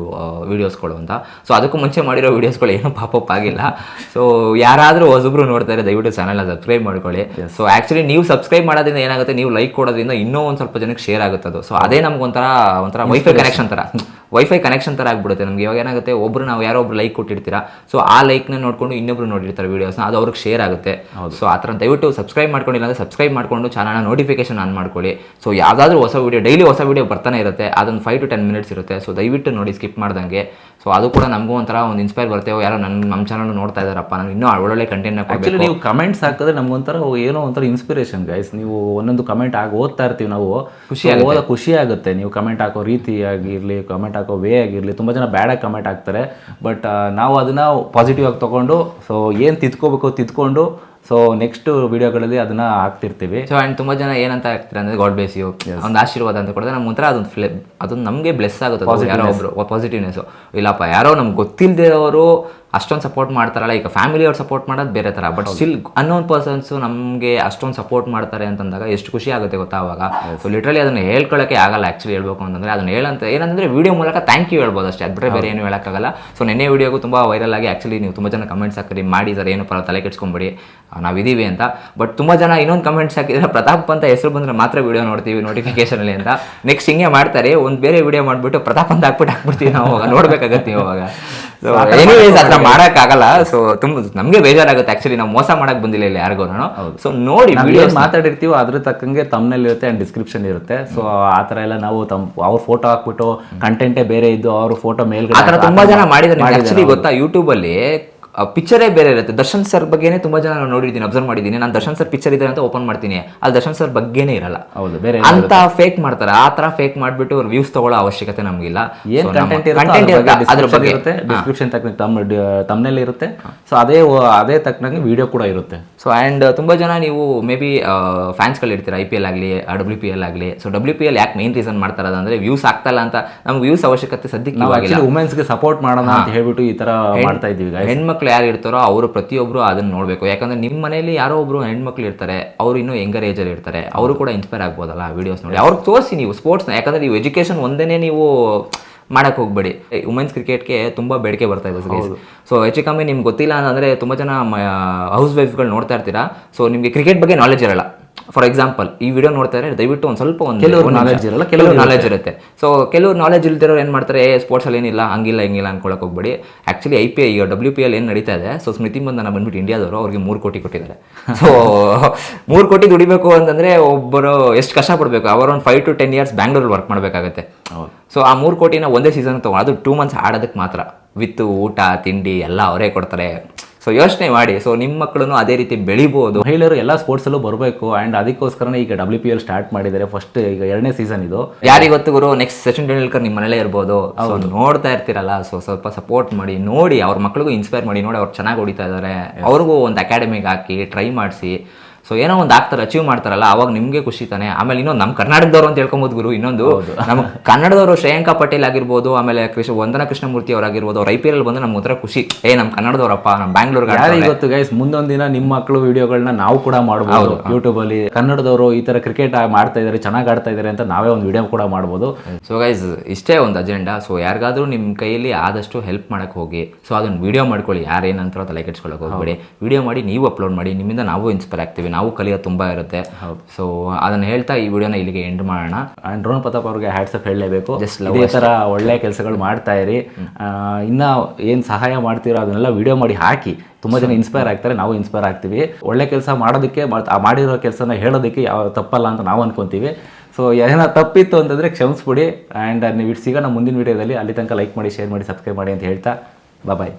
ವೀಡಿಯೋಸ್ಗಳು ಅಂತ. ಸೊ ಅದಕ್ಕೂ ಮುಂಚೆ ಮಾಡಿರೋ ವೀಡಿಯೋಸ್ಗಳು ಏನೂ ಪಾಪಪ್ ಆಗಿಲ್ಲ. ಸೊ ಯಾರಾದರೂ ಹೊಸಬ್ರು ನೋಡ್ತಾ ಇದ್ದಾರೆ, ದಯವಿಟ್ಟು ಚಾನಲ್ನ ಸಬ್ಸ್ಕ್ರೈಬ್ ಮಾಡ್ಕೊಳ್ಳಿ. ಸೊ ಆ್ಯಕ್ಚುಲಿ ನೀವು ಸಬ್ಸ್ಕ್ರೈಬ್ ಮಾಡೋದ್ರಿಂದ ಏನಾಗುತ್ತೆ, ನೀವು ಲೈಕ್ ಕೊಡೋದ್ರಿಂದ ಇನ್ನೂ ಒಂದು ಸ್ವಲ್ಪ ಜನಕ್ಕೆ ಶೇರ್ ಆಗುತ್ತೆ ಅದು. ಸೊ ಅದೇ ನಮ್ಗೆ ಒಂಥರ ವೈಫೈ ಕನೆಕ್ಷನ್ ಥರ ಆಗ್ಬಿಡುತ್ತೆ ನಮಗೆ. ಇವಾಗ ಏನಾಗುತ್ತೆ, ನಾವು ಯಾರೋ ಒಬ್ರು ಲೈಕ್ ಕೊಟ್ಟಿರ್ತೀರಾ, ಸೊ ಆ ಲೈಕ್ನ ನೋಡ್ಕೊಂಡು ಇನ್ನೊಬ್ರು ನೋಡಿರ್ತಾರೆ ವೀಡಿಯೋಸ್ನ, ಅದು ಅವ್ರಿಗೆ ಶೇರ್ ಆಗುತ್ತೆ. ಸೊ ಆ ಥರ ದಯವಿಟ್ಟು ಸಬ್ಸ್ಕ್ರೈಬ್ ಮಾಡ್ಕೊಂಡಿಲ್ಲ ಅಂದರೆ ಸಬ್ಸ್ಕ್ರೈಬ್ ಮಾಡಿಕೊಂಡು ಚಾನಲ್ನ ನೋಟಿಫಿಕೇಶನ್ ಆನ್ ಮಾಡ್ಕೊಳ್ಳಿ. ಸೊ ಯಾವುದಾದ್ರೂ ಹೊಸ ವೀಡಿಯೋ, ಡೈಲಿ ಹೊಸ ವೀಡಿಯೋ ಬರ್ತಾನೆ ಇರುತ್ತೆ, ಅದೊಂದು 5 to 10 minutes ಇರುತ್ತೆ. ಸೊ ದಯವಿಟ್ಟು ನೋಡಿ, ಸ್ಕಿಪ್ ಮಾಡ್ದಂಗೆ. ಸೊ ಅದು ಕೂಡ ನಮಗೂ ಒಂಥರ ಒಂದು ಇನ್ಸ್ಪೈರ್ ಬರ್ತೇವೆ, ಯಾರೋ ನಮ್ಮ ಚಾನಲ್ ನೋಡ್ತಾ ಇದ್ದಾರಪ್ಪ, ನಾನು ಇನ್ನೂ ಒಳ್ಳೊಳ್ಳೆ ಕಂಟೆಂಟ್ನ ಆ್ಯಕ್ಚುಲಿ ನೀವು ಕಮೆಂಟ್ಸ್ ಹಾಕಿದ್ರೆ ನಮಗೊಂಥರ ಏನೋ ಒಂಥರ ಇನ್ಸ್ಪಿರೇಷನ್ ಗೈಸ್. ನೀವು ಒಂದೊಂದು ಕಮೆಂಟ್ ಓದ್ತಾ ಇರ್ತೀವಿ ನಾವು, ಖುಷಿ ಆಗುತ್ತೆ. ನೀವು ಕಮೆಂಟ್ ಹಾಕೋ ರೀತಿ ಆಗಿರಲಿ, ಕಮೆಂಟ್ ಹಾಕೋ ವೇ ಆಗಿರಲಿ, ತುಂಬ ಜನ ಬ್ಯಾಡಾಗಿ ಕಮೆಂಟ್ ಹಾಕ್ತಾರೆ, ಬಟ್ ನಾವು ಅದನ್ನು ಪಾಸಿಟಿವ್ ಆಗಿ ತೊಗೊಂಡು, ಸೊ ಏನು ತಿದ್ಕೊಂಡು ಸೊ ನೆಕ್ಸ್ಟ್ ವಿಡಿಯೋಗಳಲ್ಲಿ ಅದನ್ನ ಹಾಕ್ತಿರ್ತೀವಿ. ಸೊ ಆ್ಯಂಡ್ ತುಂಬ ಜನ ಏನಂತ ಆಗ್ತಾರೆ ಅಂದರೆ, ಗಾಡ್ ಬ್ಲೆಸ್ ಯು, ಒಂದು ಆಶೀರ್ವಾದ ಅಂತ ಕೊಡಿದ್ರೆ ನಮ್ಗೆ ಒಂಥರ ಅದೊಂದು ನಮಗೆ ಬ್ಲೆಸ್ ಆಗುತ್ತೆ. ಯಾರೋ ಒಬ್ರು ಪಾಸಿಟಿವ್ನೆಸ್ಸು, ಇಲ್ಲಪ್ಪ ಯಾರೋ ನಮ್ಗೆ ಗೊತ್ತಿಲ್ಲದಿರೋರು ಅಷ್ಟೊಂದು ಸಪೋರ್ಟ್ ಮಾಡ್ತಾರಲ್ಲ, ಈಗ ಫ್ಯಾಮಿಲಿ ಅವ್ರು ಸಪೋರ್ಟ್ ಮಾಡೋದು ಬೇರೆ ಥರ, ಬಟ್ ಸ್ಟಿಲ್ ಅನ್ನೋನ್ ಪರ್ಸನ್ಸು ನಮಗೆ ಅಷ್ಟೊಂದು ಸಪೋರ್ಟ್ ಮಾಡ್ತಾರೆ ಅಂತಂದಾಗ ಎಷ್ಟು ಖುಷಿ ಆಗುತ್ತೆ ಗೊತ್ತಾ ಅವಾಗ. ಸೊ ಲಿಟ್ರಲಿ ಅದನ್ನು ಹೇಳ್ಕೊಳ್ಳೋಕ್ಕೆ ಆಗಲ್ಲ ಆ್ಯಕ್ಚುಲಿ ಹೇಳ್ಬೇಕು ಅಂತಂದರೆ. ಅದನ್ನು ಏನಂದರೆ ವಿಡಿಯೋ ಮೂಲಕ ಥ್ಯಾಂಕ್ ಯು ಹೇಳ್ಬೋದು ಅಷ್ಟೇ, ಅದು ಬಿಟ್ಟರೆ ಬೇರೆ ಏನು ಹೇಳೋಕ್ಕಾಗಲ್ಲ. ಸೊ ನೆನ್ನೆ ವಿಡಿಯೋಗೂ ತುಂಬ ವೈರಲ್ ಆಗಿ ಆ್ಯಕ್ಚುಲಿ ನೀವು ತುಂಬ ಜನ ಕಮೆಂಟ್ಸ್ ಹಾಕಿರಿ, ಮಾಡಿ ಸರ್ ಏನು ಪರ ತಲೆ ಕೆಡ್ಸ್ಕೊಂಬಿಡಿ, ನಾವಿದ್ದೀವಿ ಅಂತ. ಬಟ್ ತುಂಬ ಜನ ಇನ್ನೊಂದು ಕಮೆಂಟ್ಸ್ ಹಾಕಿದ್ರೆ, ಪ್ರತಾಪ್ ಅಂತ ಹೆಸರು ಬಂದರೆ ಮಾತ್ರ ವಿಡಿಯೋ ನೋಡ್ತೀವಿ ನೋಟಿಫಿಕೇಶನಲ್ಲಿ ಅಂತ. ನೆಕ್ಸ್ಟ್ ಹಿಂಗೆ ಮಾಡ್ತಾರೆ, ಒಂದು ಬೇರೆ ವಿಡಿಯೋ ಮಾಡಿಬಿಟ್ಟು ಪ್ರತಾಪ್ ಅಂತ ಹಾಕ್ಬಿಡ್ತೀವಿ ನಾವು, ಅವಾಗ ನೋಡ್ಬೇಕಾಗತ್ತೆ ಅವಾಗ. ಸೊ ಎನಿವೇಸ್ ಆ ಥರ ಮಾಡೋಕ್ಕಾಗಲ್ಲ. ಸೊ ತುಂಬ ನಮಗೆ ಬೇಜಾರಾಗುತ್ತೆ ಆ್ಯಕ್ಚುಲಿ, ನಾವು ಮೋಸ ಮಾಡಕ್ಕೆ ಬಂದಿಲ್ಲ ಇಲ್ಲಿ ಯಾರಿಗೂ. ಸೊ ನೋಡಿ ವಿಡಿಯೋ ಮಾತಾಡಿರ್ತೀವಿ, ಅದ್ರ ತಕ್ಕಂಗೆ ತಮ್ಮನೇಲಿ ಇರುತ್ತೆ ಆ್ಯಂಡ್ ಡಿಸ್ಕ್ರಿಪ್ಷನ್ ಇರುತ್ತೆ. ಸೊ ಆ ಥರ ಎಲ್ಲ ನಾವು ಅವ್ರ ಫೋಟೋ ಹಾಕ್ಬಿಟ್ಟು ಕಂಟೆಂಟೇ ಬೇರೆ ಇದ್ದು ಅವ್ರ ಫೋಟೋ ಮೇಲ್ಗಡೆ ಆ ಥರ ತುಂಬ ಜನ ಮಾಡಿದ್ದಾರೆ ಆ್ಯಕ್ಚುಲಿ ಗೊತ್ತಾ. ಯೂಟ್ಯೂಬಲ್ಲಿ ಪಿಕ್ಚರೇ ಬೇರೆ ಇರುತ್ತೆ. ದರ್ಶನ್ ಸರ್ ಬಗ್ಗೆನೇ ತುಂಬಾ ಜನ ನಾನು ನೋಡಿದ್ದೀನಿ, ಅಬ್ಸರ್ವ್ ಮಾಡಿದ್ದೀನಿ. ನಾನು ದರ್ಶನ್ ಸರ್ ಪಿಕ್ಚರ್ ಇದೆ ಅಂತ ಓಪನ್ ಮಾಡ್ತೀನಿ, ಅಲ್ಲಿ ದರ್ಶನ್ ಸರ್ ಬಗ್ಗೆನೇ ಇರಲ್ಲ. ಹೌದು, ಬೇರೆ ಅಂತ ಫೇಕ್ ಮಾಡ್ತಾರೆ. ಆ ತರ ಫೇಕ್ ಮಾಡ್ಬಿಟ್ಟು ವ್ಯೂಸ್ ತಗೊಳ್ಳೋ ಅವಶ್ಯಕತೆ ನಮಗಿಲ್ಲ. ಏನ್ ಕಂಟೆಂಟ್ ಅದ್ರ ಬಗ್ಗೆ ಇರುತ್ತೆ, ಡಿಸ್ಕ್ರಿಪ್ಷನ್ ತಕ್ಕಂಗೆ ತಮ್ಮನೇಲಿ ಇರುತ್ತೆ. ಸೊ ಅದೇ ತಕ್ಕಂಗೆ ವಿಡಿಯೋ ಕೂಡ ಇರುತ್ತೆ. ಸೊ ಆ್ಯಂಡ್ ತುಂಬ ಜನ ನೀವು ಮೇ ಬಿ ಫ್ಯಾನ್ಸ್ಗಳಿರ್ತೀರ, IPL ಆಗಲಿ WPL ಆಗಲಿ. ಸೊ WPL ಯಾಕೆ ಮೇನ್ ರೀಸನ್ ಮಾಡ್ತಾರೆ ಅಂದರೆ ವ್ಯೂಸ್ ಆಗ್ತಾಯಿಲ್ಲ ಅಂತ. ನಮ್ಗೆ ವ್ಯೂಸ್ ಅವಶ್ಯಕತೆ ಸದ್ಯಕ್ಕೆ ಇವಾಗಿಲ್ಲ. ವುಮೆನ್ಸ್ಗೆ ಸಪೋರ್ಟ್ ಮಾಡೋಣ ಅಂತ ಹೇಳ್ಬಿಟ್ಟು ಈ ತರ ಮಾಡ್ತಾ ಇದೀವಿ. ಹೆಣ್ಮಕ್ಳು ಯಾರು ಇರ್ತಾರೋ ಅವರು ಪ್ರತಿಯೊಬ್ಬರು ಅದನ್ನ ನೋಡಬೇಕು. ಯಾಕಂದ್ರೆ ನಿಮ್ಮ ಮನೇಲಿ ಯಾರೋ ಒಬ್ರು ಹೆಣ್ಮಕ್ಳು ಇರ್ತಾರೆ, ಅವರು ಇನ್ನೂ ಯಂಗರ್ ಏಜಲ್ಲಿ ಇರ್ತಾರೆ, ಅವರು ಕೂಡ ಇನ್ಸ್ಪೈರ್ ಆಗ್ಬೋದಲ್ಲ ವಿಡಿಯೋಸ್ ನೋಡಿ. ಅವ್ರಿಗೆ ತೋರಿಸಿ ನೀವು ಸ್ಪೋರ್ಟ್ಸ್ನ. ಯಾಕಂದ್ರೆ ನೀವು ಎಜುಕೇಷನ್ ಒಂದೇ ನೀವು ಮಾಡಕ್ಕೆ ಹೋಗ್ಬೇಡಿ. ವುಮೆನ್ಸ್ ಕ್ರಿಕೆಟ್ಗೆ ತುಂಬ ಬೇಡಿಕೆ ಬರ್ತಾ ಇದೆ. ಸೊ ಹೆಚ್ಚು ಕಮ್ಮಿ ನಿಮ್ಗೆ ಗೊತ್ತಿಲ್ಲ ಅಂತಂದರೆ ತುಂಬ ಜನ ಹೌಸ್ ವೈಫ್ಗಳು ನೋಡ್ತಾ ಇರ್ತೀರಾ. ಸೊ ನಿಮಗೆ ಕ್ರಿಕೆಟ್ ಬಗ್ಗೆ ನಾಲೆಜ್ ಇರಲ್ಲ. ಫಾರ್ ಎಕ್ಸಾಂಪಲ್ ಈ ವಿಡಿಯೋ ನೋಡ್ತಾ ಇದ್ರೆ ದಯವಿಟ್ಟು ಒಂದು ಸ್ವಲ್ಪ ಕೆಲವರು ನಾಲೆಜ್ ಇರಲ್ಲ, ಕೆಲವರು ನಾಲೆಜ್ ಇರುತ್ತೆ. ಸೊ ಕೆಲವರು ನಾಲೆಜ್ ಇಲ್ದಿರೋರು ಏನು ಮಾಡ್ತಾರೆ, ಸ್ಪೋರ್ಟ್ಸಲ್ಲಿ ಏನಿಲ್ಲ, ಹಂಗಿಲ್ಲ ಹಿಂಗಿಲ್ಲ ಅನ್ಕೊಳಕ್ಕೆ ಹೋಗ್ಬೇಡಿ. ಆ್ಯಕ್ಚುಲಿ IPL WPL ಏನು ನಡೀತಾ ಇದೆ. ಸೊ ಸ್ಮೃತಿ ಮಂದನ ಬಂದ್ಬಿಟ್ಟು ಇಂಡಿಯಾದವರು ಅವ್ರಿಗೆ 3 ಕೋಟಿ ಕೊಟ್ಟಿದ್ದಾರೆ. ಸೊ 3 ಕೋಟಿ ದುಡಿಬೇಕು ಅಂತಂದರೆ ಒಬ್ಬರು ಎಷ್ಟು ಕಷ್ಟಪಡಬೇಕು. ಅವರು ಒಂದು 5 to 10 years ಬ್ಯಾಂಗ್ಳೂರಲ್ಲಿ ವರ್ಕ್ ಮಾಡಬೇಕಾಗತ್ತೆ. ಸೊ ಆ 3 ಕೋಟಿನ ಒಂದೇ ಸೀಸನ್ ತೊಗೊಂಡು, ಅದು 2 months ಆಡೋದಕ್ಕೆ ಮಾತ್ರ, ವಿತ್ ಊಟ ತಿಂಡಿ ಎಲ್ಲ ಅವರೇ ಕೊಡ್ತಾರೆ. ಸೊ ಯೋಚನೆ ಮಾಡಿ. ಸೊ ನಿಮ್ಮ ಮಕ್ಕಳು ಅದೇ ರೀತಿ ಬೆಳಿಬೋದು. ಮಹಿಳೆಯರು ಎಲ್ಲ ಸ್ಪೋರ್ಟ್ಸಲ್ಲೂ ಬರಬೇಕು. ಆ್ಯಂಡ್ ಅದಕ್ಕೋಸ್ಕರನೇ ಈಗ WPL ಸ್ಟಾರ್ಟ್ ಮಾಡಿದ್ದಾರೆ. ಫಸ್ಟ್ ಈಗ 2ನೇ ಸೀಸನ್ ಇದು. ಯಾರಿಗೊತ್ತು ಗುರು, ನೆಕ್ಸ್ಟ್ ಸಚಿನ್ ತೆಂಡೂಲ್ಕರ್ ನಿಮ್ಮ ಮನೇಲೇ ಇರ್ಬೋದು. ಅವ್ರು ನೋಡ್ತಾ ಇರ್ತೀರಲ್ಲ, ಸೊ ಸ್ವಲ್ಪ ಸಪೋರ್ಟ್ ಮಾಡಿ, ನೋಡಿ ಅವ್ರ ಮಕ್ಳಿಗೂ ಇನ್ಸ್ಪೈರ್ ಮಾಡಿ. ನೋಡಿ ಅವ್ರು ಚೆನ್ನಾಗಿ ಹೊಡಿತಾ ಇದ್ದಾರೆ, ಅವ್ರಿಗೂ ಒಂದು ಅಕಾಡೆಮಿಗೆ ಹಾಕಿ ಟ್ರೈ ಮಾಡಿಸಿ. ಸೊ ಏನೋ ಒಂದು ಆಗ್ತಾರೆ, ಅಚೀವ್ ಮಾಡ್ತಾರಲ್ಲ, ಅವಾಗ ನಿಮಗೆ ಖುಷಿ ತಾನೆ. ಆಮೇಲೆ ಇನ್ನೊಂದು ನಮ್ಮ ಕರ್ನಾಟಕದವರು ಅಂತ ಹೇಳ್ಕೊಬೋದು ಗುರು. ಇನ್ನೊಂದು ನಮ್ಮ ಕನ್ನಡದವರು ಶ್ರೇಯಾಂಕಾ ಪಟೇಲ್ ಆಗಿರ್ಬೋದು, ಆಮೇಲೆ ವಂದನಾ ಕೃಷ್ಣಮೂರ್ತಿ ಅವರಾಗಿರ್ಬೋದು. ಅವ್ರು IPL ಬಂದು ನಮ್ಗೆ ಒಂಥರ ಖುಷಿ, ನಮ್ಮ ಕನ್ನಡದವರಪ್ಪ, ನಮ್ಮ ಬ್ಯಾಂಗ್ಳೂರ್ಗೆ. ಇವತ್ತು ಗೈಸ್ ಮುಂದೊಂದು ದಿನ ನಿಮ್ಮ ಮಕ್ಕಳು ವಿಡಿಯೋಗಳನ್ನ ನಾವು ಕೂಡ ಮಾಡ್ಬೋದು ಯೂಟ್ಯೂಬಲ್ಲಿ. ಕನ್ನಡದವರು ಈ ತರ ಕ್ರಿಕೆಟ್ ಮಾಡ್ತಾ ಇದ್ದಾರೆ, ಚೆನ್ನಾಗಿ ಆಡ್ತಾ ಇದ್ದಾರೆ ಅಂತ ನಾವೇ ಒಂದು ವಿಡಿಯೋ ಕೂಡ ಮಾಡ್ಬೋದು. ಸೊ ಗೈಸ್ ಇಷ್ಟೇ ಒಂದು ಅಜೆಂಡಾ. ಸೊ ಯಾರಿಗಾದ್ರೂ ನಿಮ್ಮ ಕೈಯಲ್ಲಿ ಆದಷ್ಟು ಹೆಲ್ಪ್ ಮಾಡಕ್ಕೆ ಹೋಗಿ. ಸೊ ಅದನ್ನು ವಿಡಿಯೋ ಮಾಡ್ಕೊಳ್ಳಿ, ಯಾರೇನಂತಾರೋ ತಲೆ ಕೆಡ್ಸ್ಕೊಳ್ಳೋಕೆ ಹೋಗ್ಬೇಡಿ. ವಿಡಿಯೋ ಮಾಡಿ, ನೀವು ಅಪ್ಲೋಡ್ ಮಾಡಿ, ನಿಮ್ಮಿಂದ ನಾವು ಇನ್ಸ್ಪೈರ್ ಆಗ್ತೀವಿ, ನಾವು ಕಲಿಯೋದು ತುಂಬ ಇರುತ್ತೆ. ಸೊ ಅದನ್ನು ಹೇಳ್ತಾ ಈ ವಿಡಿಯೋನ ಇಲ್ಲಿಗೆ ಎಂಡ್ ಮಾಡೋಣ. ಆ್ಯಂಡ್ ಡ್ರೋನ್ ಪ್ರತಾಪ್ ಅವ್ರಿಗೆ ಹ್ಯಾಟ್ಸಪ್ ಹೇಳಲೇಬೇಕು. ಇದೇ ಥರ ಒಳ್ಳೆಯ ಕೆಲಸಗಳು ಮಾಡ್ತಾ ಇರಿ. ಇನ್ನು ಏನು ಸಹಾಯ ಮಾಡ್ತೀರೋ ಅದನ್ನೆಲ್ಲ ವಿಡಿಯೋ ಮಾಡಿ ಹಾಕಿ. ತುಂಬ ಜನ ಇನ್ಸ್ಪೈರ್ ಆಗ್ತಾರೆ, ನಾವು ಇನ್ಸ್ಪೈರ್ ಆಗ್ತೀವಿ. ಒಳ್ಳೆ ಕೆಲಸ ಮಾಡೋದಕ್ಕೆ, ಮಾಡಿರೋ ಕೆಲಸನ ಹೇಳೋದಕ್ಕೆ ಯಾವ ತಪ್ಪಲ್ಲ ಅಂತ ನಾವು ಅನ್ಕೊತೀವಿ. ಸೊ ಏನೋ ತಪ್ಪಿತ್ತು ಅಂತಂದರೆ ಕ್ಷಮಿಸ್ಬಿಡಿ. ಆ್ಯಂಡ್ ನೀವು ಸಿಗೋಣ ಮುಂದಿನ ವೀಡಿಯೋದಲ್ಲಿ. ಅಲ್ಲಿ ತನಕ ಲೈಕ್ ಮಾಡಿ, ಶೇರ್ ಮಾಡಿ, ಸಬ್ಸ್ಕ್ರೈಬ್ ಮಾಡಿ ಅಂತ ಹೇಳ್ತಾ ಬಾಯ್.